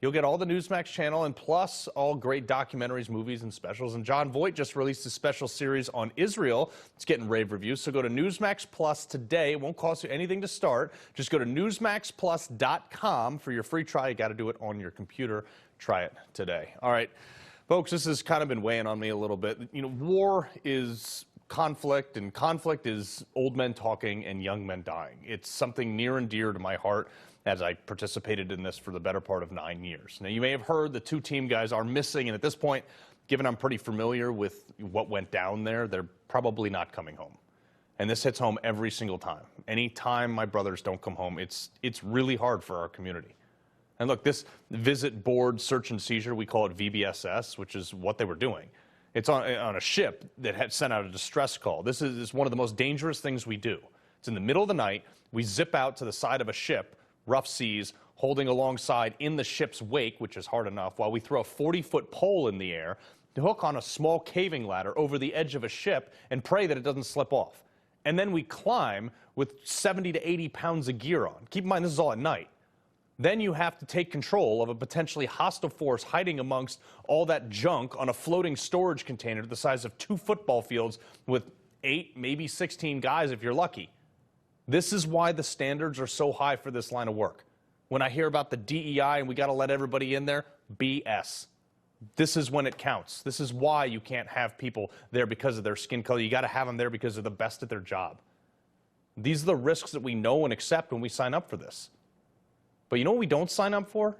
You'll get all the Newsmax channel and plus all great documentaries, movies, and specials. And John Voight just released a special series on Israel. It's getting rave reviews. So go to Newsmax Plus today. It won't cost you anything to start. Just go to newsmaxplus.com for your free trial. You got to do it on your computer. Try it today. All right, folks, this has kind of been weighing on me a little bit. You know, war is conflict, and conflict is old men talking and young men dying. It's something near and dear to my heart, as I participated in this for the better part of 9 years. Now, you may have heard the 2 team guys are missing, and at this point, given I'm pretty familiar with what went down there, they're probably not coming home. And this hits home every single time. Any time my brothers don't come home, it's really hard for our community. And look, this visit board search and seizure, we call it VBSS, which is what they were doing. It's on a ship that had sent out a distress call. This is one of the most dangerous things we do. It's in the middle of the night. We zip out to the side of a ship, rough seas, holding alongside in the ship's wake, which is hard enough, while we throw a 40-foot pole in the air to hook on a small caving ladder over the edge of a ship and pray that it doesn't slip off. And then we climb with 70 to 80 pounds of gear on. Keep in mind, this is all at night. Then you have to take control of a potentially hostile force hiding amongst all that junk on a floating storage container the size of 2 football fields with 8, maybe 16 guys if you're lucky. This is why the standards are so high for this line of work. When I hear about the DEI and we got to let everybody in there, BS. This is when it counts. This is why you can't have people there because of their skin color. You got to have them there because they're the best at their job. These are the risks that we know and accept when we sign up for this. But you know what we don't sign up for?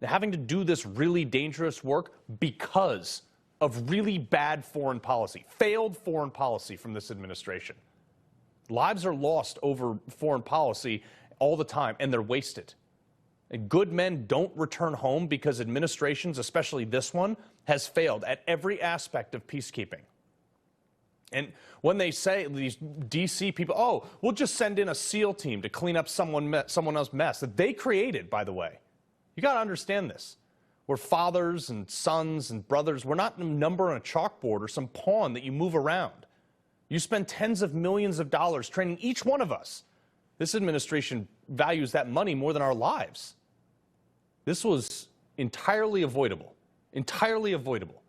Having to do this really dangerous work because of really bad foreign policy, failed foreign policy from this administration. Lives are lost over foreign policy all the time, and they're wasted. And good men don't return home because administrations, especially this one, has failed at every aspect of peacekeeping. And when they say, these D.C. people, oh, we'll just send in a SEAL team to clean up someone else's mess that they created, by the way. You got to understand this. We're fathers and sons and brothers. We're not a number on a chalkboard or some pawn that you move around. You spend tens of millions of dollars training each one of us. This administration values that money more than our lives. This was entirely avoidable. Entirely avoidable.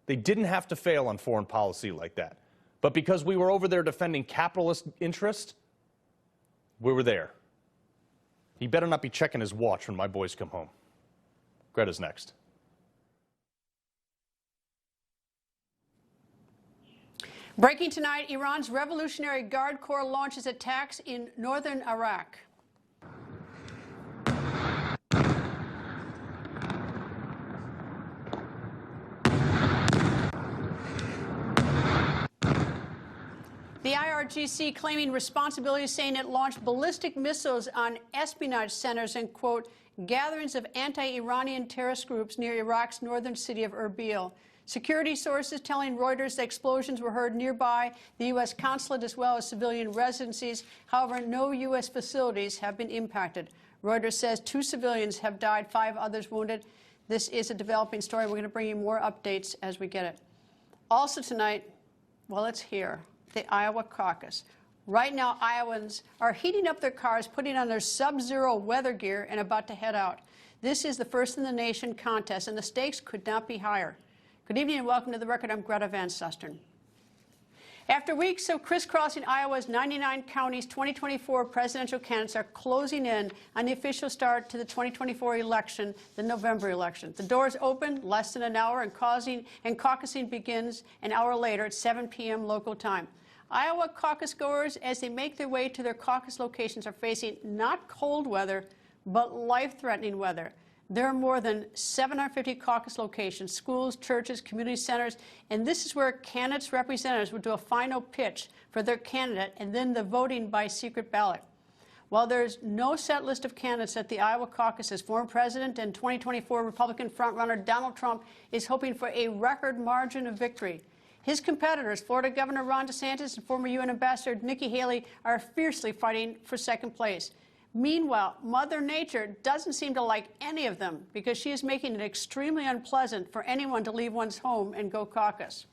They didn't have to fail on foreign policy like that. But because we were over there defending capitalist interest, we were there. He better not be checking his watch when my boys come home. Greta's next. Breaking tonight, Iran's Revolutionary Guard Corps launches attacks in northern Iraq. The IRGC claiming responsibility, saying it launched ballistic missiles on espionage centers and, quote, gatherings of anti-Iranian terrorist groups near Iraq's northern city of Erbil. Security sources telling Reuters that explosions were heard nearby the U.S. consulate as well as civilian residencies. However, no U.S. facilities have been impacted. Reuters says 2 civilians have died, 5 others wounded. This is a developing story. We're going to bring you more updates as we get it. Also tonight, well, it's here. The Iowa caucus. Right now, Iowans are heating up their cars, putting on their sub-zero weather gear, and about to head out. This is the first in the nation contest, and the stakes could not be higher. Good evening and welcome to The Record. I'm Greta Van Susteren. After weeks of crisscrossing Iowa's 99 counties, 2024 presidential candidates are closing in on the official start to the 2024 election, the November election. The doors open less than an hour, and caucusing begins an hour later at 7 p.m. local time. Iowa caucus goers, as they make their way to their caucus locations, are facing not cold weather, but life-threatening weather. There are more than 750 caucus locations, schools, churches, community centers, and this is where candidates' representatives will do a final pitch for their candidate and then the voting by secret ballot. While there's no set list of candidates at the Iowa caucuses, former President and 2024 Republican frontrunner Donald Trump is hoping for a record margin of victory. His competitors, Florida Governor Ron DeSantis and former UN Ambassador Nikki Haley, are fiercely fighting for second place. Meanwhile, Mother Nature doesn't seem to like any of them because she is making it extremely unpleasant for anyone to leave one's home and go caucus.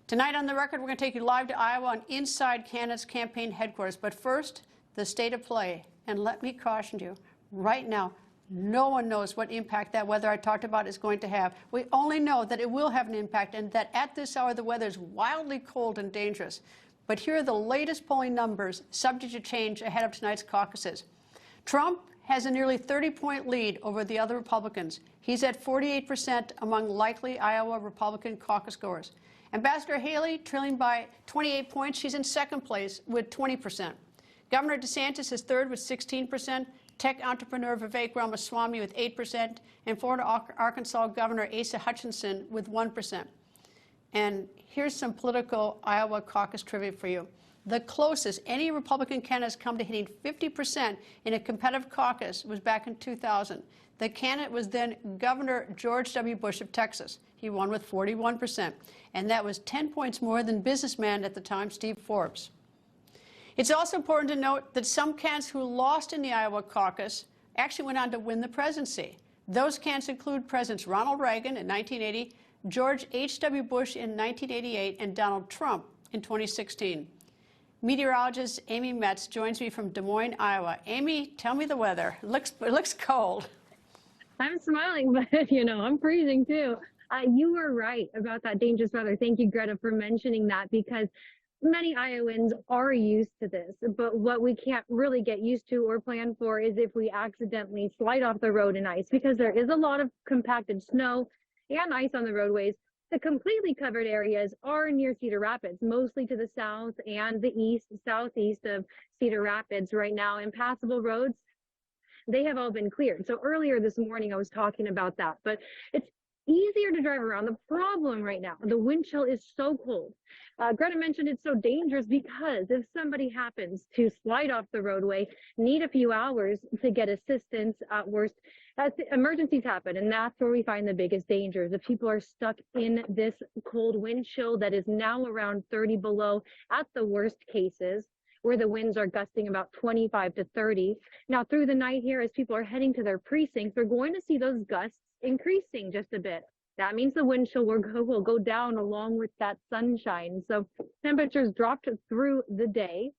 Tonight on The Record, we're going to take you live to Iowa and inside candidates' campaign headquarters. But first, the state of play. And let me caution you, right now, no one knows what impact that weather I talked about is going to have. We only know that it will have an impact and that at this hour the weather is wildly cold and dangerous. But here are the latest polling numbers, subject to change ahead of tonight's caucuses. Trump has a nearly 30-point lead over the other Republicans. He's at 48% among likely Iowa Republican caucus goers. Ambassador Haley, trailing by 28 points, she's in second place with 20%. Governor DeSantis is third with 16%. Tech entrepreneur Vivek Ramaswamy with 8%, and former Arkansas Governor Asa Hutchinson with 1%. And here's some political Iowa caucus trivia for you. The closest any Republican candidate has come to hitting 50% in a competitive caucus was back in 2000. The candidate was then Governor George W. Bush of Texas. He won with 41%, and that was 10 points more than businessman at the time, Steve Forbes. It's also important to note that some candidates who lost in the Iowa caucus actually went on to win the presidency. Those candidates include Presidents Ronald Reagan in 1980, George H.W. Bush in 1988, and Donald Trump in 2016. Meteorologist Amy Metz joins me from Des Moines, Iowa. Amy, tell me the weather. It looks cold. I'm smiling, but, I'm freezing, too. You were right about that dangerous weather. Thank you, Greta, for mentioning that, because many Iowans are used to this, but what we can't really get used to or plan for is if we accidentally slide off the road in ice, because there is a lot of compacted snow and ice on the roadways. The completely covered areas are near Cedar Rapids, mostly to the south and the southeast of Cedar Rapids right now. Impassable roads, they have all been cleared. So earlier this morning, I was talking about that, but it's easier to drive around. The problem right now, the wind chill is so cold. Greta mentioned it's so dangerous because if somebody happens to slide off the roadway, need a few hours to get assistance, at worst, emergencies happen. And that's where we find the biggest dangers. If people are stuck in this cold wind chill that is now around 30 below at the worst cases, where the winds are gusting about 25 to 30. Now, through the night here, as people are heading to their precincts, we're going to see those gusts increasing just a bit. That means the wind chill will go down along with that sunshine. So temperatures dropped through the day.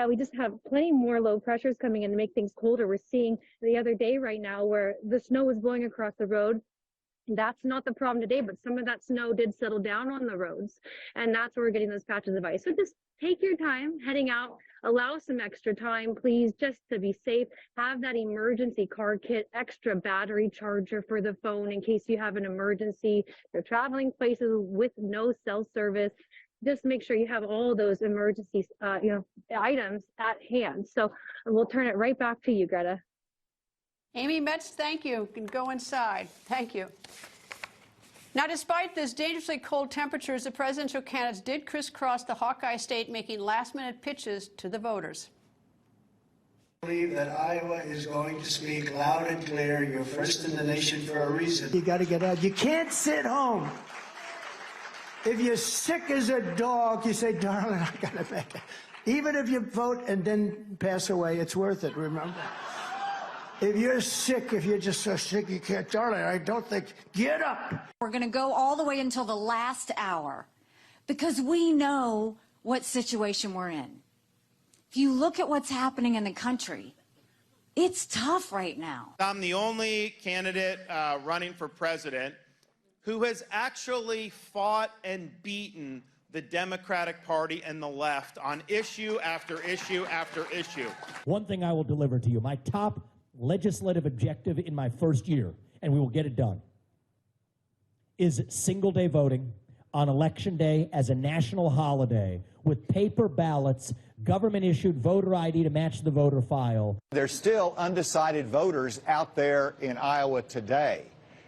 We just have plenty more low pressures coming in to make things colder. We're seeing the other day right now where the snow was blowing across the road. That's not the problem today, but some of that snow did settle down on the roads, and that's where we're getting those patches of ice. So just take your time heading out. Allow some extra time, please, just to be safe. Have that emergency car kit, extra battery charger for the phone in case you have an emergency. You're traveling places with no cell service. Just make sure you have all those emergency items at hand. So we'll turn it right back to you, Greta. Amy Metz, thank you. You can go inside. Thank you. Now, despite this dangerously cold temperatures, the presidential candidates did crisscross the Hawkeye state, making last-minute pitches to the voters. I believe that Iowa is going to speak loud and clear. You're first in the nation for a reason. You got to get out. You can't sit home. If you're sick as a dog, you say, darling, I got to back. Even if you vote and then pass away, it's worth it, remember? If you're sick, if you're just so sick you can't, darling, I don't think, get up. We're going to go all the way until the last hour because we know what situation we're in. If you look at what's happening in the country, it's tough right now. I'm the only candidate running for president who has actually fought and beaten the Democratic Party and the left on issue after issue after issue. One thing I will deliver to you, my top legislative objective in my first year, and we will get it done, is single-day voting on Election Day as a national holiday with paper ballots, government-issued voter ID to match the voter file. There's still undecided voters out there in Iowa today,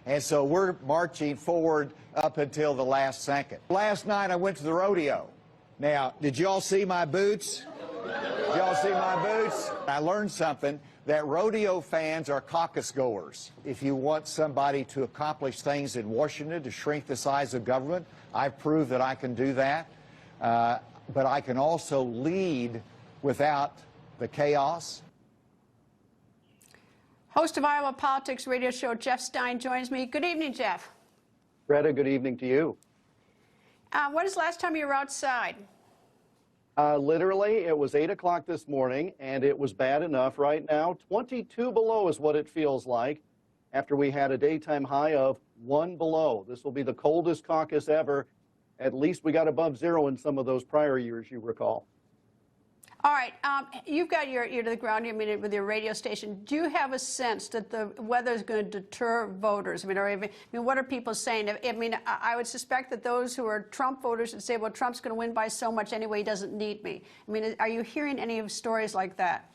and so we're marching forward up until the last second. Last night I went to the rodeo. Now, did you all see my boots? Did y'all see my boots? I learned something, that rodeo fans are caucus goers. If you want somebody to accomplish things in Washington to shrink the size of government, I've proved that I can do that. But I can also lead without the chaos. Host of Iowa Politics radio show, Jeff Stein, joins me. Good evening, Jeff. Greta, good evening to you. When is the last time you were outside? Literally, it was 8 o'clock this morning, and it was bad enough. Right now, 22 below is what it feels like after we had a daytime high of 1 below. This will be the coldest caucus ever. At least we got above zero in some of those prior years, you recall. All right, you've got your ear to the ground. With your radio station. Do you have a sense that the weather is going to deter voters? What are people saying? I would suspect that those who are Trump voters would say, "Well, Trump's going to win by so much anyway; he doesn't need me." Are you hearing any of stories like that?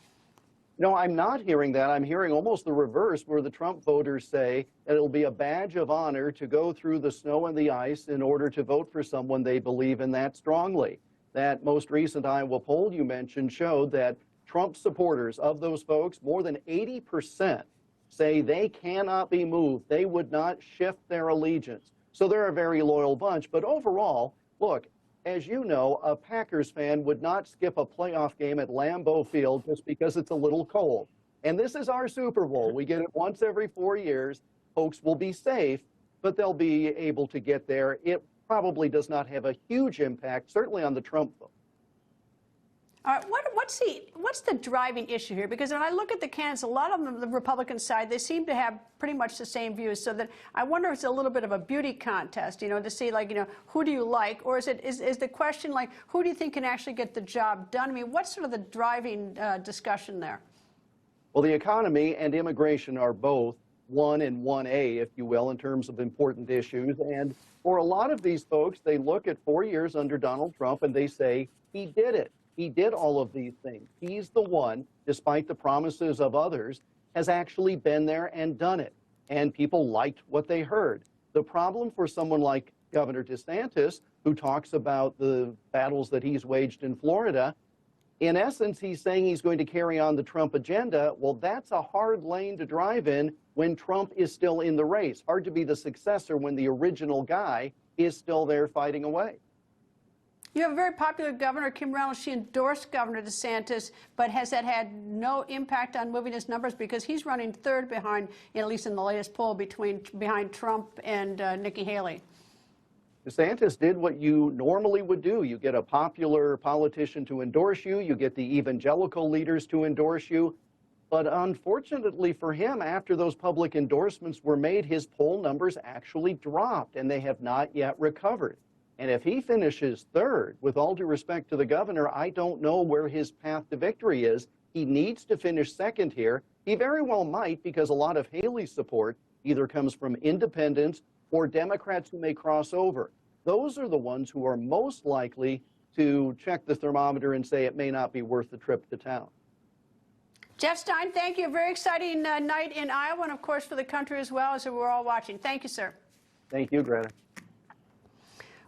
No, I'm not hearing that. I'm hearing almost the reverse, where the Trump voters say that it'll be a badge of honor to go through the snow and the ice in order to vote for someone they believe in that strongly. That most recent Iowa poll you mentioned showed that Trump supporters, of those folks, more than 80% say they cannot be moved. They would not shift their allegiance. So they're a very loyal bunch. But overall, look, as you know, a Packers fan would not skip a playoff game at Lambeau Field just because it's a little cold. And this is our Super Bowl. We get it once every 4 years. Folks will be safe, but they'll be able to get there. It probably does not have a huge impact, certainly on the Trump vote. All right, what's the driving issue here? Because when I look at the candidates, a lot of them on the Republican side, they seem to have pretty much the same views. So that I wonder if it's a little bit of a beauty contest, to see, who do you like? Or is the question who do you think can actually get the job done? What's sort of the driving discussion there? Well, the economy and immigration are both 1 and 1A, if you will, in terms of important issues. And for a lot of these folks, they look at 4 years under Donald Trump and they say, he did it. He did all of these things. He's the one, despite the promises of others, has actually been there and done it. And people liked what they heard. The problem for someone like Governor DeSantis, who talks about the battles that he's waged in Florida, in essence, he's saying he's going to carry on the Trump agenda. Well, that's a hard lane to drive in when Trump is still in the race. Hard to be the successor when the original guy is still there fighting away. You have a very popular governor, Kim Reynolds. She endorsed Governor DeSantis, but has that had no impact on moving his numbers because he's running third behind, at least in the latest poll, behind Trump and Nikki Haley? DeSantis did what you normally would do. You get a popular politician to endorse you. You get the evangelical leaders to endorse you. But unfortunately for him, after those public endorsements were made, his poll numbers actually dropped, and they have not yet recovered. And if he finishes third, with all due respect to the governor, I don't know where his path to victory is. He needs to finish second here. He very well might, because a lot of Haley's support either comes from independents or Democrats who may cross over. Those are the ones who are most likely to check the thermometer and say it may not be worth the trip to town. Jeff Stein, thank you. A very exciting night in Iowa, and of course for the country as well, as we're all watching. Thank you, sir. Thank you, Greta.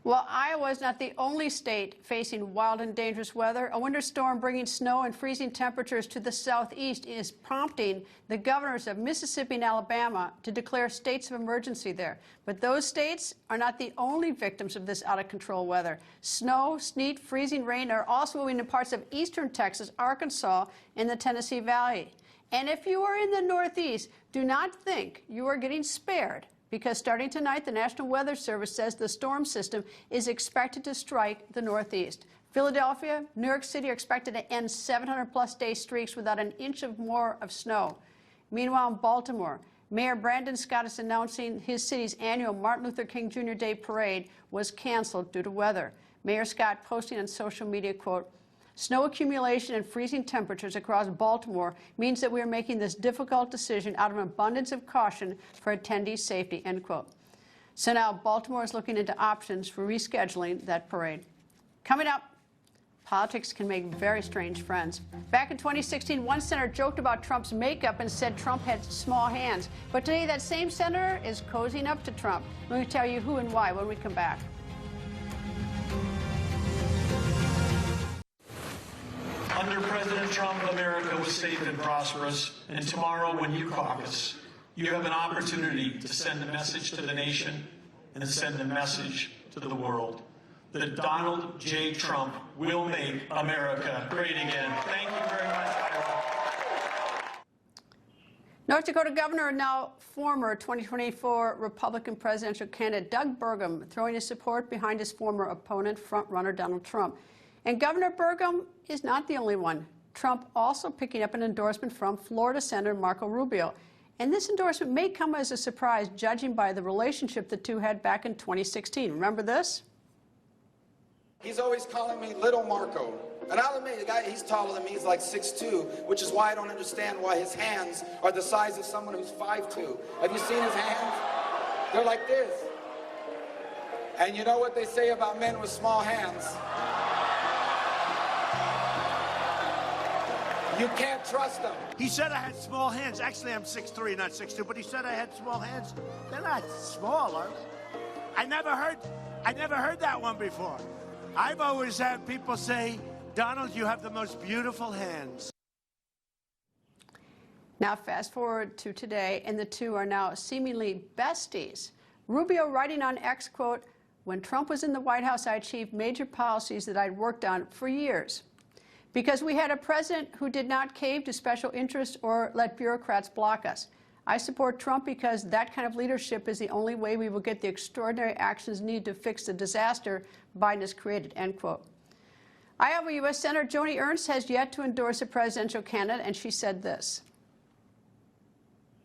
Well, Iowa is not the only state facing wild and dangerous weather. A winter storm bringing snow and freezing temperatures to the southeast is prompting the governors of Mississippi and Alabama to declare states of emergency there. But those states are not the only victims of this out-of-control weather. Snow, sleet, freezing rain are also moving in parts of eastern Texas, Arkansas, and the Tennessee Valley. And if you are in the Northeast, do not think you are getting spared, because starting tonight, the National Weather Service says the storm system is expected to strike the Northeast. Philadelphia, New York City are expected to end 700-plus day streaks without an inch of more of snow. Meanwhile, in Baltimore, Mayor Brandon Scott is announcing his city's annual Martin Luther King Jr. Day Parade was canceled due to weather. Mayor Scott posting on social media, quote, "Snow accumulation and freezing temperatures across Baltimore means that we are making this difficult decision out of an abundance of caution for attendees' safety," end quote. So now Baltimore is looking into options for rescheduling that parade. Coming up, politics can make very strange friends. Back in 2016, one senator joked about Trump's makeup and said Trump had small hands. But today, that same senator is cozying up to Trump. Let me tell you who and why when we come back. Under President Trump, America was safe and prosperous, and tomorrow when you caucus, you have an opportunity to send a message to the nation and to send a message to the world that Donald J. Trump will make America great again. Thank you very much, Iowa. North Dakota Governor and now former 2024 Republican presidential candidate Doug Burgum throwing his support behind his former opponent, frontrunner Donald Trump. And Governor Burgum is not the only one. Trump also picking up an endorsement from Florida Senator Marco Rubio. And this endorsement may come as a surprise, judging by the relationship the two had back in 2016. Remember this? He's always calling me Little Marco. And I'll admit, the guy, he's taller than me. He's like 6'2", which is why I don't understand why his hands are the size of someone who's 5'2". Have you seen his hands? They're like this. And you know what they say about men with small hands? You can't trust them. He said I had small hands. Actually, I'm 6'3", not 6'2", but he said I had small hands. They're not small, are they? I never heard that one before. I've always had people say, Donald, you have the most beautiful hands. Now, fast forward to today, and the two are now seemingly besties. Rubio writing on X, quote, "When Trump was in the White House, I achieved major policies that I'd worked on for years. Because we had a president who did not cave to special interests or let bureaucrats block us. I support Trump because that kind of leadership is the only way we will get the extraordinary actions needed to fix the disaster Biden has created," end quote. Iowa U.S. Senator Joni Ernst has yet to endorse a presidential candidate, and she said this.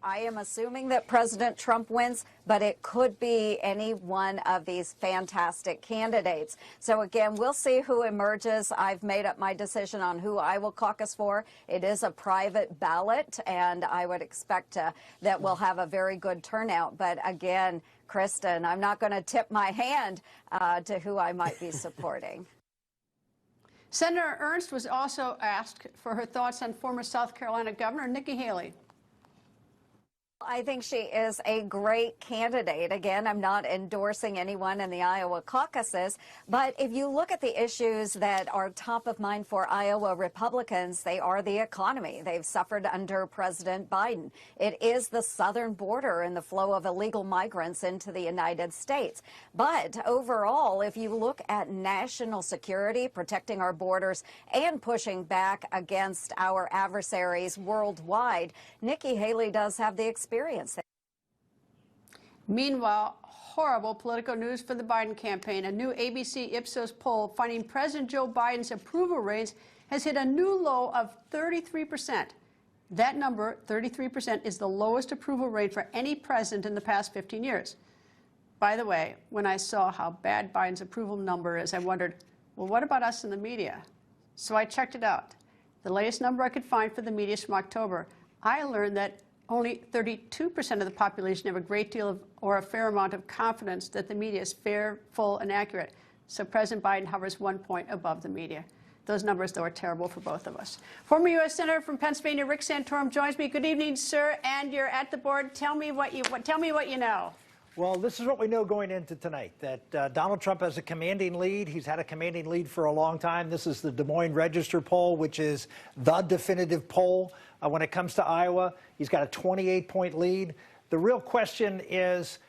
I am assuming that President Trump wins, but it could be any one of these fantastic candidates. So again, we'll see who emerges. I've made up my decision on who I will caucus for. It is a private ballot, and I would expect that we'll have a very good turnout. But again, Kristen, I'm not going to tip my hand to who I might be supporting. Senator Ernst was also asked for her thoughts on former South Carolina Governor Nikki Haley. I think she is a great candidate. Again, I'm not endorsing anyone in the Iowa caucuses, but if you look at the issues that are top of mind for Iowa Republicans, they are the economy. They've suffered under President Biden. It is the southern border and the flow of illegal migrants into the United States. But overall, if you look at national security, protecting our borders, and pushing back against our adversaries worldwide, Nikki Haley does have the experience. Meanwhile, horrible political news for the Biden campaign. A new ABC Ipsos poll finding President Joe Biden's approval ratings has hit a new low of 33%. That number, 33%, is the lowest approval rate for any president in the past 15 years. By the way, when I saw how bad Biden's approval number is, I wondered, well, what about us in the media? So I checked it out. The latest number I could find for the media is from October. I learned that only 32% of the population have a great deal of, or a fair amount of confidence that the media is fair, full, and accurate. So President Biden hovers 1 point above the media. Those numbers, though, are terrible for both of us. Former U.S. Senator from Pennsylvania, Rick Santorum, joins me. Good evening, sir, and you're at the board. Tell me what you know. Well, this is what we know going into tonight, that Donald Trump has a commanding lead. He's had a commanding lead for a long time. This is the Des Moines Register poll, which is the definitive poll when it comes to Iowa. He's got a 28-point lead. The real question is,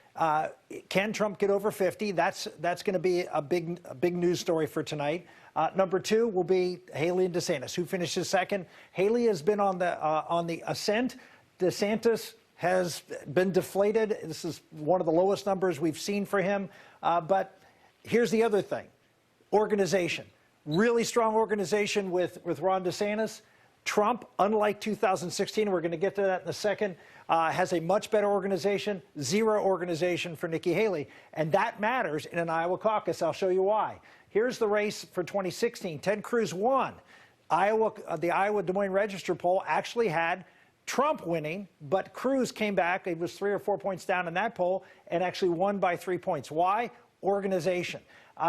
can Trump get over 50? That's going to be a big news story for tonight. Number two will be Haley and DeSantis. Who finishes second? Haley has been on the ascent. DeSantis has been deflated. This is one of the lowest numbers we've seen for him. But here's the other thing. Organization. Really strong organization with Ron DeSantis. Trump, unlike 2016, we're going to get to that in a second, has a much better organization, zero organization for Nikki Haley. And that matters in an Iowa caucus. I'll show you why. Here's the race for 2016. Ted Cruz won. The Iowa Des Moines Register poll actually had Trump winning, but Cruz came back. It was 3 or 4 points down in that poll and actually won by 3 points. Why? Organization.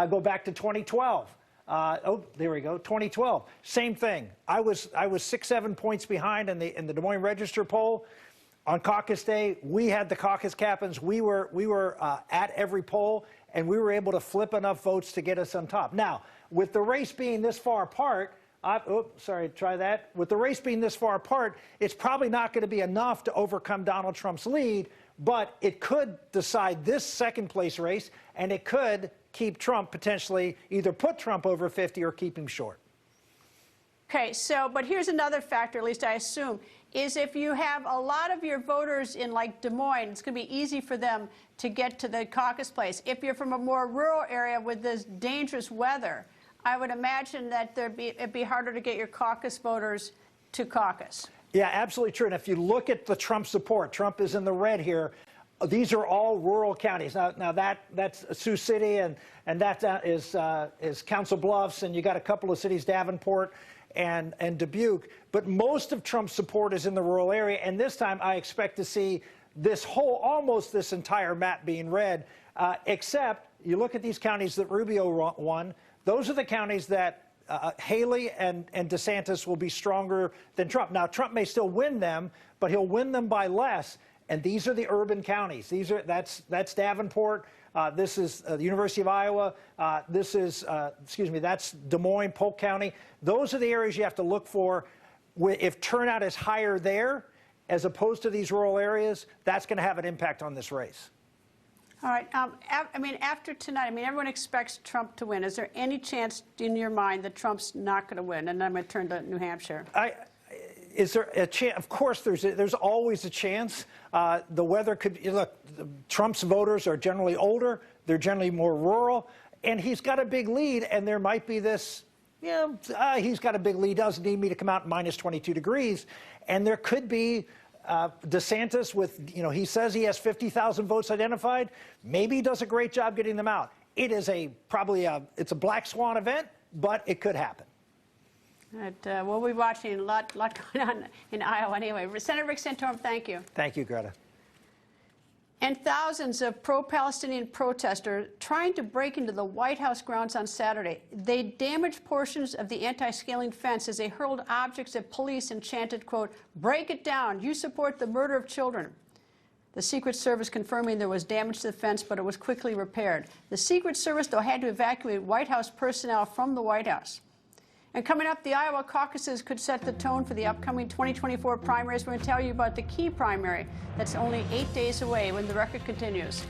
Go back to 2012. There we go. 2012. Same thing. I was 6-7 points behind in the Des Moines Register poll. On caucus day, we had the caucus captains. We were at every poll, and we were able to flip enough votes to get us on top. Now, with the race being this far apart, with the race being this far apart, it's probably not going to be enough to overcome Donald Trump's lead, but it could decide this second-place race, and it could keep Trump potentially either put Trump over 50 or keep him short. Okay, but here's another factor, at least I assume, is if you have a lot of your voters in, like, Des Moines, it's going to be easy for them to get to the caucus place. If you're from a more rural area with this dangerous weather, I would imagine that it'd be harder to get your caucus voters to caucus. Yeah, absolutely true. And if you look at the Trump support, Trump is in the red here. these are all rural counties. Now that's Sioux City, and that is Council Bluffs, and you got a couple of cities, Davenport and Dubuque. But most of Trump's support is in the rural area, and this time I expect to see almost this entire map being red, except you look at these counties that Rubio won. Those are the counties that Haley and DeSantis will be stronger than Trump. Now, Trump may still win them, but he'll win them by less. And these are the urban counties. That's Davenport. This is the University of Iowa. That's Des Moines, Polk County. Those are the areas you have to look for. If turnout is higher there, as opposed to these rural areas, that's going to have an impact on this race. All right. After tonight, everyone expects Trump to win. Is there any chance in your mind that Trump's not going to win? And I'm going to turn to New Hampshire. Is there a chance? Of course, there's always a chance. The weather could look. Trump's voters are generally older. They're generally more rural, and he's got a big lead. And there might be this. He's got a big lead. Doesn't need me to come out minus 22 degrees, and there could be. DeSantis with, he says he has 50,000 votes identified. Maybe he does a great job getting them out. It is it's a black swan event, but it could happen. We'll be watching a lot going on in Iowa anyway. Senator Rick Santorum, thank you. Thank you, Greta. And thousands of pro-Palestinian protesters trying to break into the White House grounds on Saturday. They damaged portions of the anti-scaling fence as they hurled objects at police and chanted, quote, "Break it down. You support the murder of children." The Secret Service confirming there was damage to the fence, but it was quickly repaired. The Secret Service, though, had to evacuate White House personnel from the White House. And coming up, the Iowa caucuses could set the tone for the upcoming 2024 primaries. We're going to tell you about the key primary that's only 8 days away when the record continues.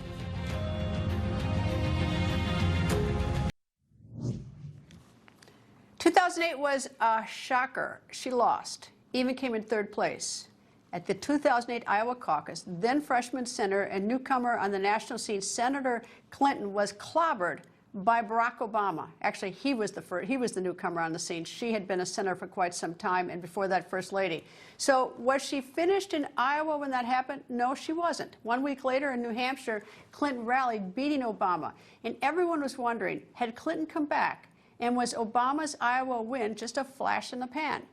"2008 was a shocker. She lost, even came in third place. At the 2008 Iowa caucus, then freshman senator and newcomer on the national scene, Senator Clinton was clobbered by Barack Obama. Actually, he was the newcomer on the scene. She had been a senator for quite some time, and before that, First Lady. So was she finished in Iowa when that happened? No, she wasn't. 1 week later in New Hampshire, Clinton rallied, beating Obama. And everyone was wondering, had Clinton come back? And was Obama's Iowa win just a flash in the pan?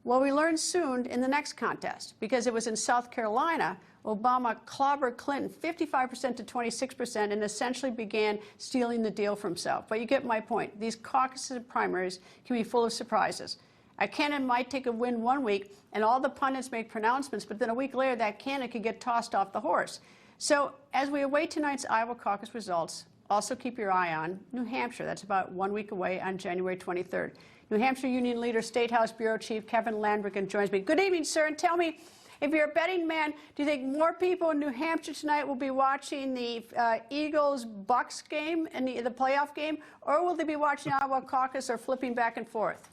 Well, we learned soon in the next contest, because it was in South Carolina. Obama clobbered Clinton 55% to 26% and essentially began stealing the deal for himself. But you get my point. These caucuses and primaries can be full of surprises. A candidate might take a win 1 week and all the pundits make pronouncements, but then a week later that candidate could get tossed off the horse. So as we await tonight's Iowa caucus results, also keep your eye on New Hampshire. That's about 1 week away on January 23rd. New Hampshire Union Leader, State House Bureau Chief Kevin Landrigan joins me. Good evening, sir, and tell me, if you're a betting man, do you think more people in New Hampshire tonight will be watching the Eagles-Bucks game and the playoff game, or will they be watching Iowa caucus or flipping back and forth?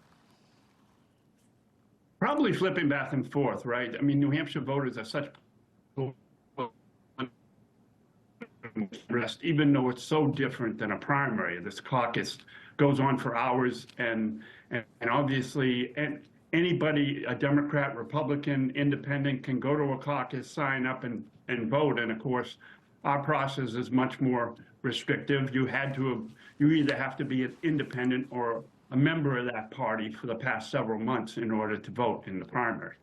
Probably flipping back and forth, right? New Hampshire voters are such even though it's so different than a primary. This caucus goes on for hours, and obviously, anybody, a Democrat, Republican, Independent, can go to a caucus, sign up, and vote. And of course, our process is much more restrictive. You either have to be an independent or a member of that party for the past several months in order to vote in the primary.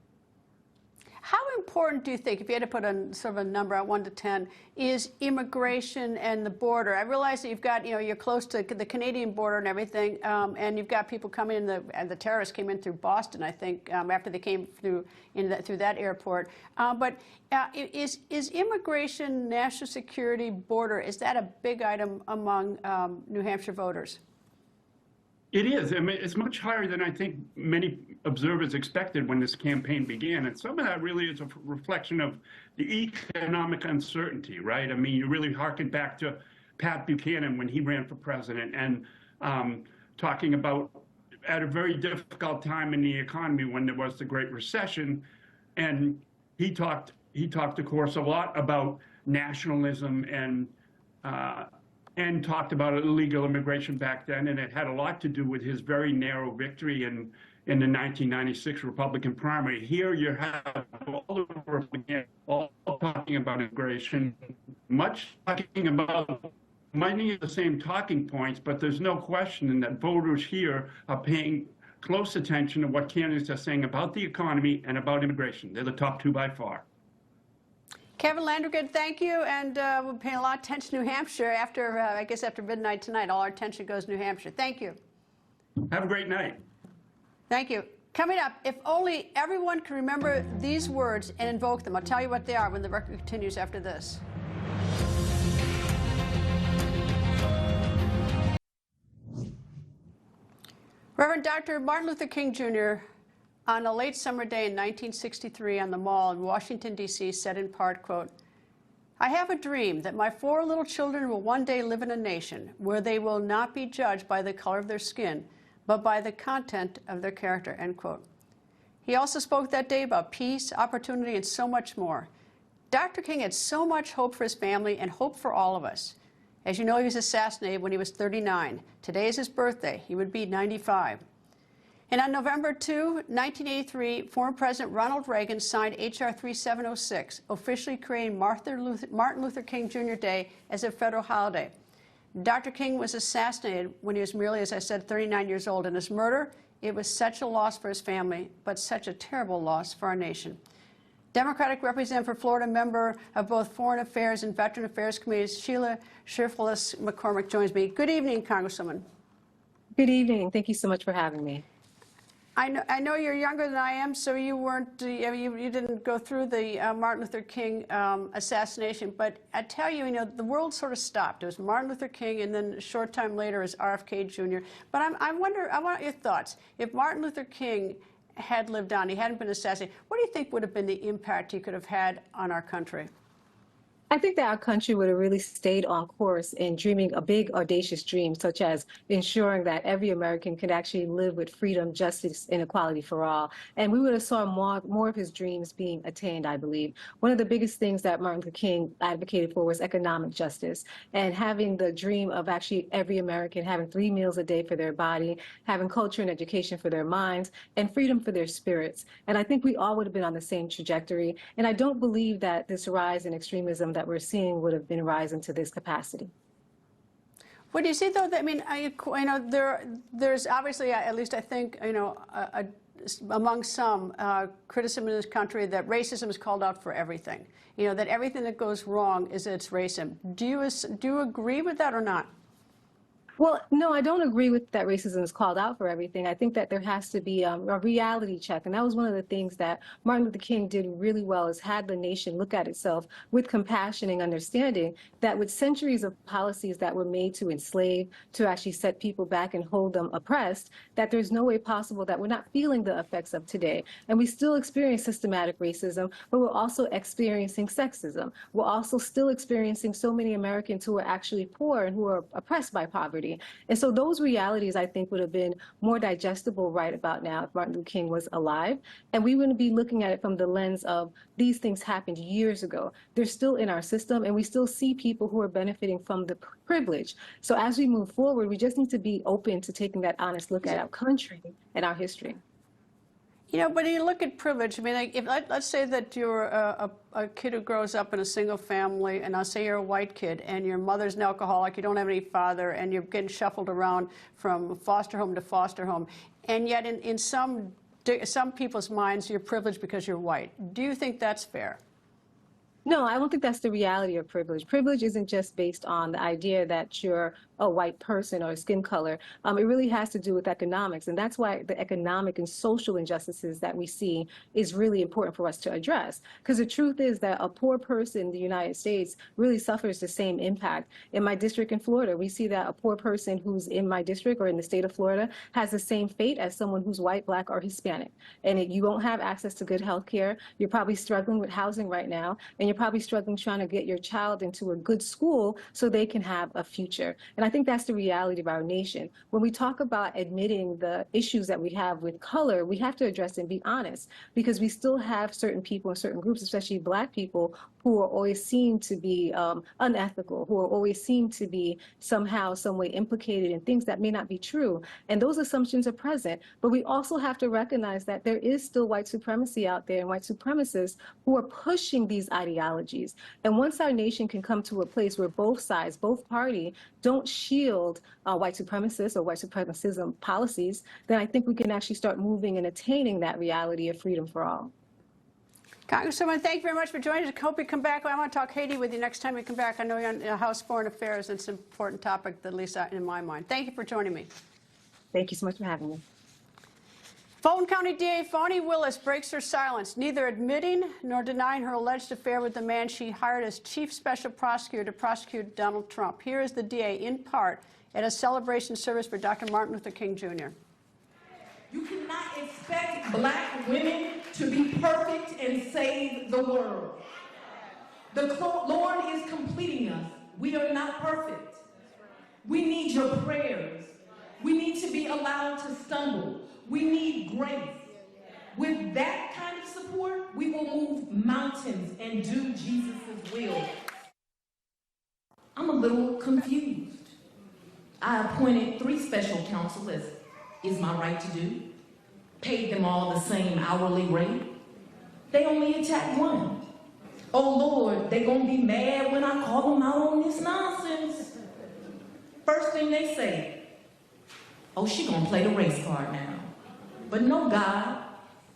How important do you think, if you had to put a sort of a number at 1 to 10, is immigration and the border? I realize that you've got, you're close to the Canadian border and everything, and you've got people coming in, and the terrorists came in through Boston, I think, after they came through that airport. But is immigration, national security, border, is that a big item among New Hampshire voters? It is. It's much higher than I think many observers expected when this campaign began. And some of that really is a reflection of the economic uncertainty, right? You really harken back to Pat Buchanan when he ran for president and talking about at a very difficult time in the economy when there was the Great Recession. And he talked, of course, a lot about nationalism and and talked about illegal immigration back then, and it had a lot to do with his very narrow victory in the 1996 Republican primary. Here you have all the Republicans all talking about immigration, much talking about many of the same talking points, but there's no question that voters here are paying close attention to what candidates are saying about the economy and about immigration. They're the top two by far. Kevin Landrigan, thank you. And we're paying a lot of attention to New Hampshire after, I guess, after midnight tonight. All our attention goes to New Hampshire. Thank you. Have a great night. Thank you. Coming up, if only everyone could remember these words and invoke them. I'll tell you what they are when the record continues after this. Reverend Dr. Martin Luther King Jr. on a late summer day in 1963 on the Mall in Washington, D.C. said in part, quote, "I have a dream that my 4 little children will one day live in a nation where they will not be judged by the color of their skin, but by the content of their character," end quote. He also spoke that day about peace, opportunity, and so much more. Dr. King had so much hope for his family and hope for all of us. As you know, he was assassinated when he was 39. Today is his birthday. He would be 95. And on November 2, 1983, former President Ronald Reagan signed H.R. 3706, officially creating Martin Luther King Jr. Day as a federal holiday. Dr. King was assassinated when he was merely, as I said, 39 years old. And his murder, it was such a loss for his family, but such a terrible loss for our nation. Democratic Representative for Florida, member of both Foreign Affairs and Veteran Affairs Committees, Sheila Shirfullis McCormick joins me. Good evening, Congresswoman. Good evening. Thank you so much for having me. I know you're younger than I am, so you weren't you didn't go through the Martin Luther King assassination. But I tell you, the world sort of stopped. It was Martin Luther King, and then a short time later is RFK Jr. But I want your thoughts. If Martin Luther King had lived on, he hadn't been assassinated, what do you think would have been the impact he could have had on our country? I think that our country would have really stayed on course in dreaming a big, audacious dream, such as ensuring that every American could actually live with freedom, justice, and equality for all. And we would have saw more of his dreams being attained, I believe. One of the biggest things that Martin Luther King advocated for was economic justice and having the dream of actually every American having 3 meals a day for their body, having culture and education for their minds, and freedom for their spirits. And I think we all would have been on the same trajectory. And I don't believe that this rise in extremism that we're seeing would have been rising to this capacity. What do you see, though? That, I mean, there's obviously, at least I think, among some criticism in this country that racism is called out for everything. That everything that goes wrong is it's racism. Do you agree with that or not? Well, no, I don't agree with that racism is called out for everything. I think that there has to be a reality check. And that was one of the things that Martin Luther King did really well, is had the nation look at itself with compassion and understanding that with centuries of policies that were made to enslave, to actually set people back and hold them oppressed, that there's no way possible that we're not feeling the effects of today. And we still experience systematic racism, but we're also experiencing sexism. We're also still experiencing so many Americans who are actually poor and who are oppressed by poverty. And so those realities, I think, would have been more digestible right about now if Martin Luther King was alive. And we wouldn't be looking at it from the lens of these things happened years ago. They're still in our system, and we still see people who are benefiting from the privilege. So as we move forward, we just need to be open to taking that honest look at our country and our history. But you look at privilege. I mean, let's say that you're a kid who grows up in a single family, and I'll say you're a white kid, and your mother's an alcoholic, you don't have any father, and you're getting shuffled around from foster home to foster home. And yet in some people's minds, you're privileged because you're white. Do you think that's fair? No, I don't think that's the reality of privilege. Privilege isn't just based on the idea that you're a white person or skin color. It really has to do with economics. And that's why the economic and social injustices that we see is really important for us to address. Because the truth is that a poor person in the United States really suffers the same impact. In my district in Florida, we see that a poor person who's in my district or in the state of Florida has the same fate as someone who's white, black, or Hispanic. And you won't have access to good health care. You're probably struggling with housing right now. And you're probably struggling trying to get your child into a good school so they can have a future. And I think that's the reality of our nation. When we talk about admitting the issues that we have with color, we have to address and be honest, because we still have certain people and certain groups, especially black people, who are always seen to be unethical, who are always seen to be somehow, some way implicated in things that may not be true. And those assumptions are present. But we also have to recognize that there is still white supremacy out there and white supremacists who are pushing these ideologies. And once our nation can come to a place where both sides, both parties, don't shield white supremacists or white supremacism policies, then I think we can actually start moving and attaining that reality of freedom for all. Congresswoman, thank you very much for joining us. I hope you come back. I want to talk Haiti with you next time you come back. I know you're on House Foreign Affairs. It's an important topic, at least in my mind. Thank you for joining me. Thank you so much for having me. Fulton County DA Fani Willis breaks her silence, neither admitting nor denying her alleged affair with the man she hired as chief special prosecutor to prosecute Donald Trump. Here is the DA, in part, at a celebration service for Dr. Martin Luther King, Jr. You cannot expect black women to be perfect and save the world. The Lord is completing us. We are not perfect. We need your prayers. We need to be allowed to stumble. We need grace. With that kind of support, we will move mountains and do Jesus' will. I'm a little confused. I appointed 3 special counsel, as is my right to do, paid them all the same hourly rate. They only attacked 1. Oh Lord, they gonna be mad when I call them out on this nonsense. First thing they say, oh, she gonna play the race card now. But no, God,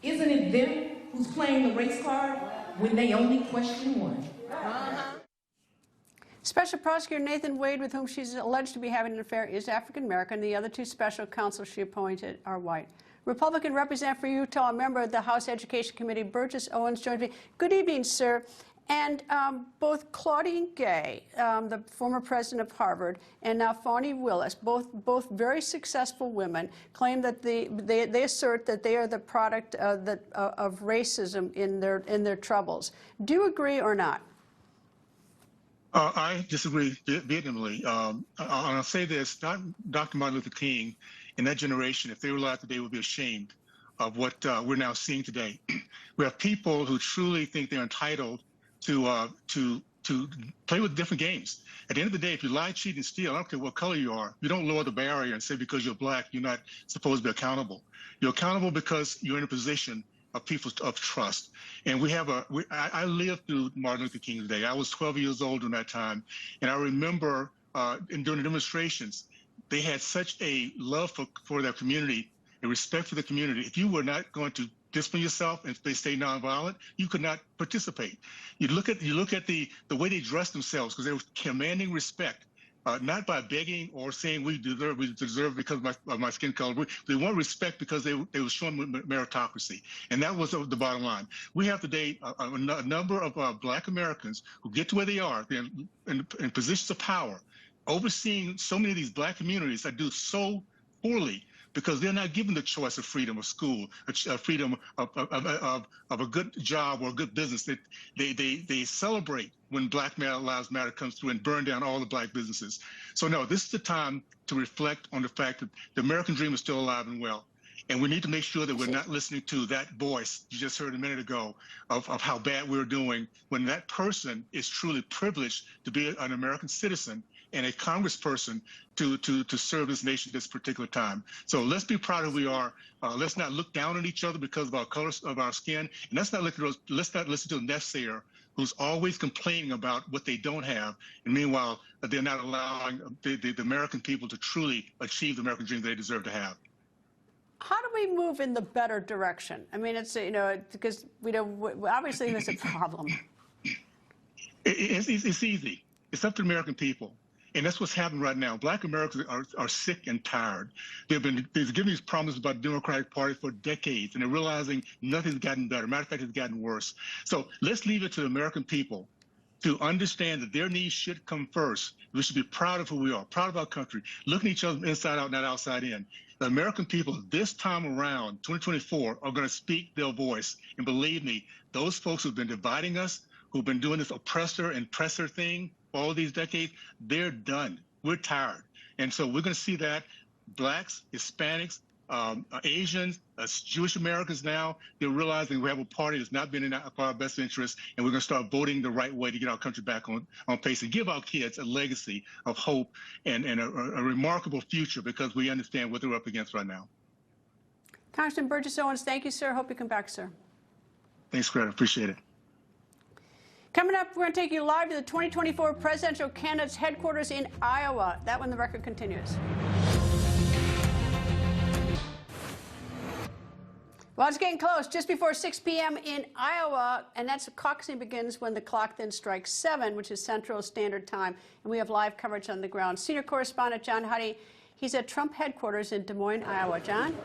isn't it them who's playing the race card when they only question 1? Special Prosecutor Nathan Wade, with whom she's alleged to be having an affair, is African American. The other 2 special counsels she appointed are white. Republican representative for Utah, a member of the House Education Committee, Burgess Owens, joins me. Good evening, sir. And both Claudine Gay, the former president of Harvard, and now Fani Willis, both very successful women, claim that they assert that they are the product of racism in their troubles. Do you agree or not? I disagree vehemently. I'll say this: Dr. Martin Luther King and that generation, if they were alive today, would be ashamed of what we're now seeing today. We have people who truly think they're entitled to play with different games. At the end of the day, if you lie, cheat, and steal, I don't care what color you are, you don't lower the barrier and say because you're black, you're not supposed to be accountable. You're accountable because you're in a position of people of trust. And I lived through Martin Luther King's Day. I was 12 years old during that time. And I remember during the demonstrations, they had such a love for their community, a respect for the community. If you were not going to discipline yourself and they stay nonviolent, you could not participate. You look at the way they dressed themselves, because they were commanding respect. Not by begging or saying we deserve because of my skin color. They want respect because they were showing meritocracy. And that was the bottom line. We have today a number of black Americans who get to where they are in positions of power, overseeing so many of these black communities that do so poorly because they're not given the choice of freedom of school, a freedom of a good job or a good business. They celebrate when Black Lives Matter comes through and burn down all the black businesses. So no, this is the time to reflect on the fact that the American dream is still alive and well. And we need to make sure that we're not listening to that voice you just heard a minute ago of how bad we're doing when that person is truly privileged to be an American citizen and a congressperson to serve this nation at this particular time. So let's be proud of who we are. Let's not look down on each other because of our colors of our skin. And let's not listen to the naysayer who's always complaining about what they don't have. And meanwhile, they're not allowing the American people to truly achieve the American dream they deserve to have. How do we move in the better direction? I mean, it's, because obviously there's a problem. It's easy. It's up to the American people. And that's what's happening right now. Black Americans are sick and tired. They've given these promises about the Democratic Party for decades, and they're realizing nothing's gotten better. Matter of fact, it's gotten worse. So let's leave it to the American people to understand that their needs should come first. We should be proud of who we are, proud of our country, looking at each other inside out, not outside in. The American people this time around, 2024, are going to speak their voice. And believe me, those folks who've been dividing us, who've been doing this oppressor and presser thing for all these decades, they're done. We're tired. And so we're going to see that blacks, Hispanics, Asians, Jewish Americans now, they're realizing we have a party that's not been in our best interest, and we're going to start voting the right way to get our country back on pace and give our kids a legacy of hope and a remarkable future, because we understand what they're up against right now. Congressman Burgess Owens, thank you, sir. Hope you come back, sir. Thanks, Greta. Appreciate it. Coming up, we're going to take you live to the 2024 presidential candidates' headquarters in Iowa. That when the record continues. Well, it's getting close, just before 6 p.m. in Iowa, and that's caucusing begins when the clock then strikes 7, which is Central Standard Time, and we have live coverage on the ground. Senior correspondent John Huddy, he's at Trump headquarters in Des Moines, Iowa. John?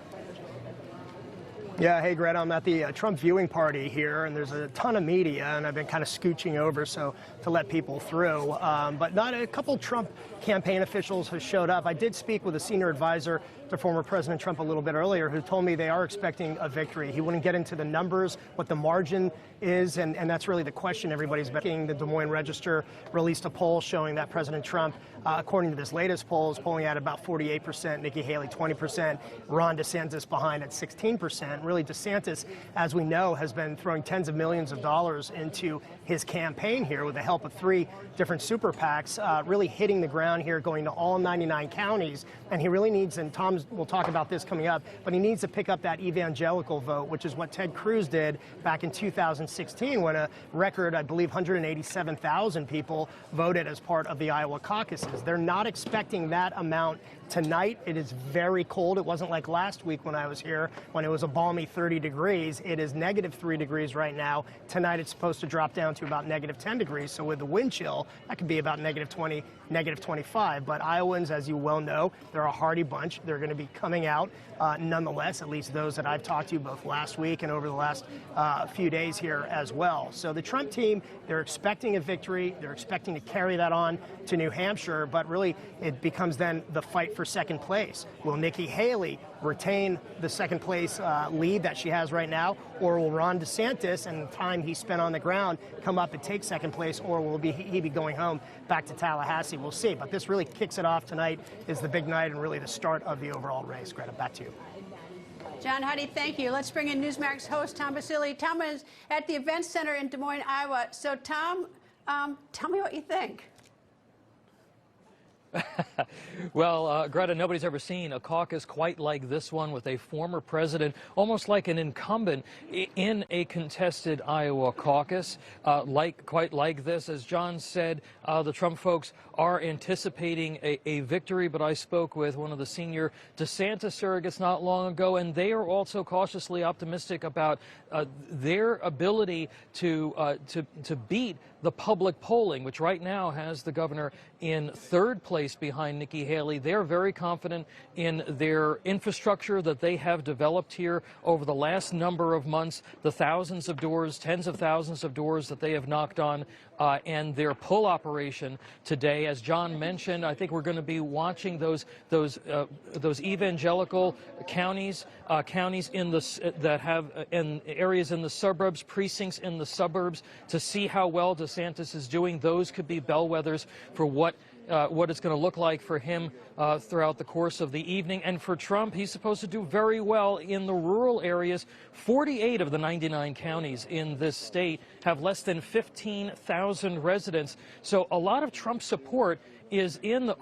Yeah, hey, Greta, I'm at the Trump viewing party here, and there's a ton of media, and I've been kind of scooching over to let people through. But not a couple Trump campaign officials have showed up. I did speak with a senior advisor to former President Trump a little bit earlier, who told me they are expecting a victory. He wouldn't get into the numbers, what the margin is, and that's really the question everybody's making. The Des Moines Register released a poll showing that President Trump, according to this latest poll, is polling at about 48%, Nikki Haley 20%, Ron DeSantis behind at 16%. Really, DeSantis, as we know, has been throwing tens of millions of dollars into his campaign here with the help of 3 different super PACs, really hitting the ground here, going to all 99 counties. And he really needs, and Tom will talk about this coming up, but he needs to pick up that evangelical vote, which is what Ted Cruz did back in 2016 when a record, I believe, 187,000 people voted as part of the Iowa caucuses. They're not expecting that amount tonight. It is very cold. It wasn't like last week when I was here, when it was a balmy 30 degrees. It is -3 degrees right now. Tonight it's supposed to drop down to about -10 degrees. So with the wind chill, that could be about -20, -25. But Iowans, as you well know, they're a hardy bunch. They're going to be coming out nonetheless, at least those that I've talked to both last week and over the last few days here as well. So the Trump team, they're expecting a victory. They're expecting to carry that on to New Hampshire, but really it becomes then the fight for second place. Will Nikki Haley retain the second place lead that she has right now, or will Ron DeSantis and the time he spent on the ground come up and take second place, or will he be going home back to Tallahassee? We'll see. But this really kicks it off tonight, is the big night and really the start of the overall race. Greta, back to you. John Huddy, thank you. Let's bring in Newsmax host Tom Basile. Tom is at the Event Center in Des Moines, Iowa. So, Tom, tell me what you think. Well, Greta, nobody's ever seen a caucus quite like this one, with a former president, almost like an incumbent in a contested Iowa caucus, quite like this. As John said, the Trump folks are anticipating a victory, but I spoke with one of the senior DeSantis surrogates not long ago, and they are also cautiously optimistic about their ability to beat the public polling, which right now has the governor in 3rd place behind Nikki Haley. They're very confident in their infrastructure that they have developed here over the last number of months, the thousands of doors, tens of thousands of doors that they have knocked on, and their pull operation today. As John mentioned, I think we're going to be watching those evangelical counties, in the that have in areas in the suburbs, precincts in the suburbs, to see how well DeSantis is doing. Those could be bellwethers for what it's going to look like for him throughout the course of the evening. And for Trump, he's supposed to do very well in the rural areas. 48 of the 99 counties in this state have less than 15,000 residents. So a lot of Trump support is in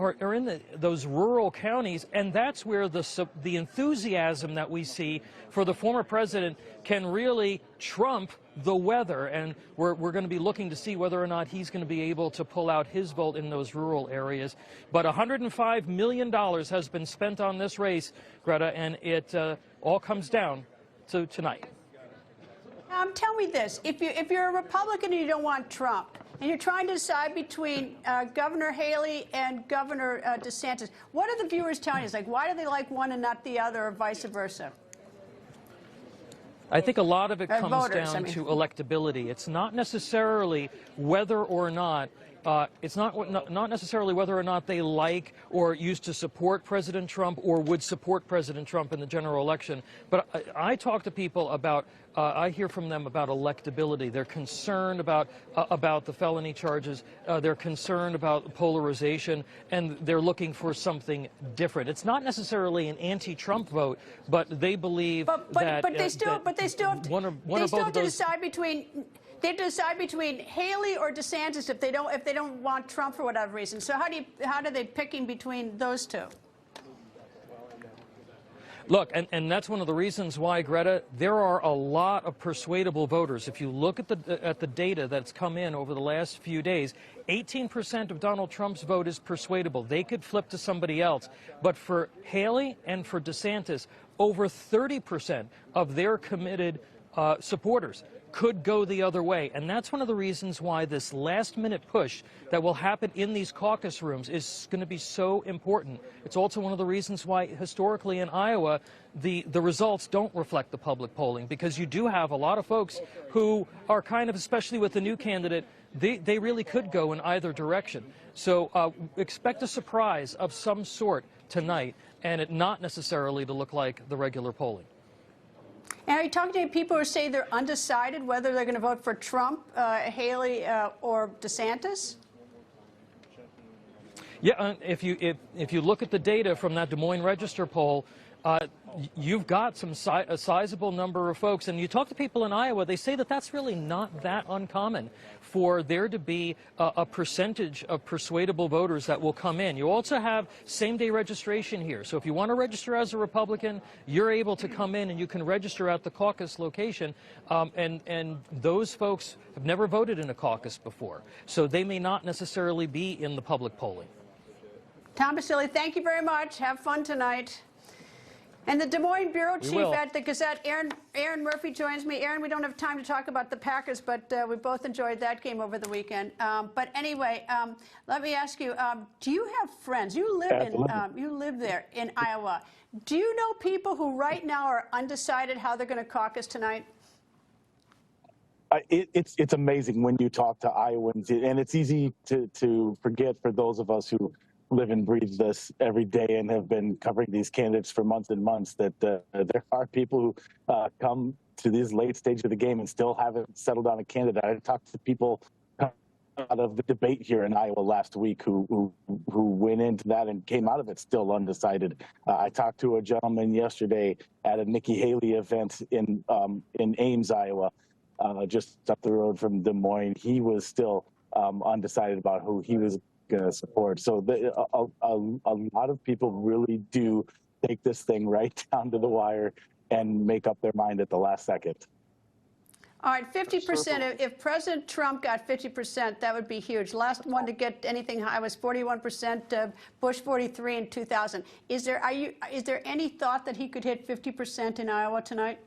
those rural counties, and that's where the enthusiasm that we see for the former president can really trump the weather, and we're going to be looking to see whether or not he's going to be able to pull out his vote in those rural areas. But $105 million has been spent on this race, Greta, and it all comes down to tonight. Tell me this: if you're a Republican and you don't want Trump, and you're trying to decide between Governor Haley and Governor DeSantis, what are the viewers telling you? Like, why do they like one and not the other, or vice versa? I think a lot of it comes voters, down to electability. It's not necessarily whether or not it's not necessarily whether or not they like or used to support President Trump or would support President Trump in the general election. But I talk to people about, I hear from them about electability. They're concerned about the felony charges. They're concerned about polarization, and they're looking for something different. It's not necessarily an anti-Trump vote, but they believe that they still have to decide between. They decide between Haley or DeSantis if they don't want Trump for whatever reason. So how do they picking between those two? Look, and that's one of the reasons why, Greta, there are a lot of persuadable voters. If you look at the data that's come in over the last few days, 18% of Donald Trump's vote is persuadable. They could flip to somebody else. But for Haley and for DeSantis, over 30% of their committed supporters could go the other way. And that's one of the reasons why this last-minute push that will happen in these caucus rooms is going to be so important. It's also one of the reasons why historically in Iowa, the results don't reflect the public polling, because you do have a lot of folks who are kind of, especially with the new candidate, they really could go in either direction. So expect a surprise of some sort tonight, and it not necessarily to look like the regular polling. And are you talking to people who say they're undecided whether they're going to vote for Trump, Haley, or DeSantis? Yeah, if you look at the data from that Des Moines Register poll, you've got a sizable number of folks, and you talk to people in Iowa, they say that that's really not that uncommon for there to be a percentage of persuadable voters that will come in. You also have same-day registration here. So if you want to register as a Republican, you're able to come in and you can register at the caucus location. And those folks have never voted in a caucus before, so they may not necessarily be in the public polling. Tom Basile, thank you very much. Have fun tonight. And the Des Moines bureau chief at the Gazette, Aaron Murphy, joins me. Aaron, we don't have time to talk about the Packers, but we both enjoyed that game over the weekend. But anyway, let me ask you: do you have friends? You live there in Iowa. Do you know people who right now are undecided how they're going to caucus tonight? It's amazing when you talk to Iowans, and it's easy to forget for those of us who live and breathe this every day and have been covering these candidates for months and months, that there are people who come to this late stage of the game and still haven't settled on a candidate. I talked to people out of the debate here in Iowa last week who went into that and came out of it still undecided. I talked to a gentleman yesterday at a Nikki Haley event in Ames, Iowa, just up the road from Des Moines. He was still undecided about who he was going to support. So a lot of people really do take this thing right down to the wire and make up their mind at the last second. All right, 50%. If President Trump got 50%, that would be huge. Last one to get anything high was 41%. Bush 43 in 2000. Is there any thought that he could hit 50% in Iowa tonight?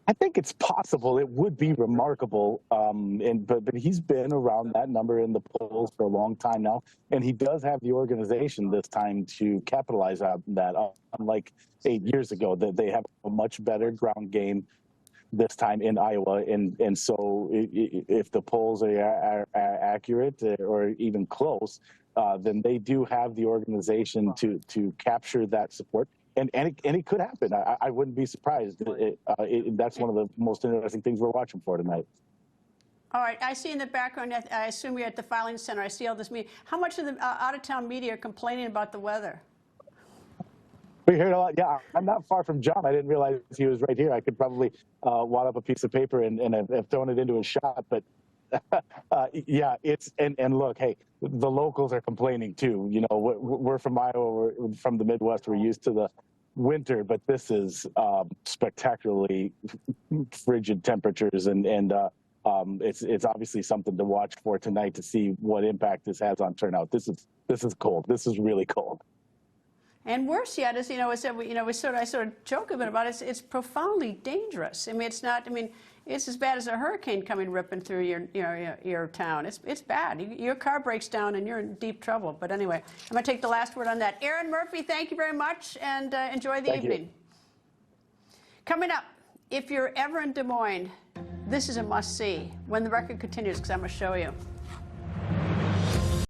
I think it's possible. It would be remarkable, but he's been around that number in the polls for a long time now, and he does have the organization this time to capitalize on that. Unlike 8 years ago, that they have a much better ground game this time in Iowa, and so if the polls are accurate or even close, then they do have the organization to capture that support. And it could happen. I wouldn't be surprised. That's one of the most interesting things we're watching for tonight. All right. I see in the background, I assume you're at the filing center. I see all this media. How much of the out-of-town media are complaining about the weather? We heard a lot. Yeah, I'm not far from John. I didn't realize he was right here. I could probably wad up a piece of paper and have thrown it into a shot. But yeah, and look, hey, the locals are complaining too. You know, we're from Iowa, we're from the Midwest. We're used to the winter, but this is spectacularly frigid temperatures, and it's obviously something to watch for tonight to see what impact this has on turnout. This is cold. This is really cold. And worse yet is, I sort of joke a bit about it. It's profoundly dangerous. I mean, it's not. I mean, it's as bad as a hurricane coming ripping through your town. It's bad. Your car breaks down and you're in deep trouble. But anyway, I'm going to take the last word on that. Aaron Murphy, thank you very much, and enjoy the evening. Coming up, if you're ever in Des Moines, This is a must-see. When the record continues, because I'm going to show you.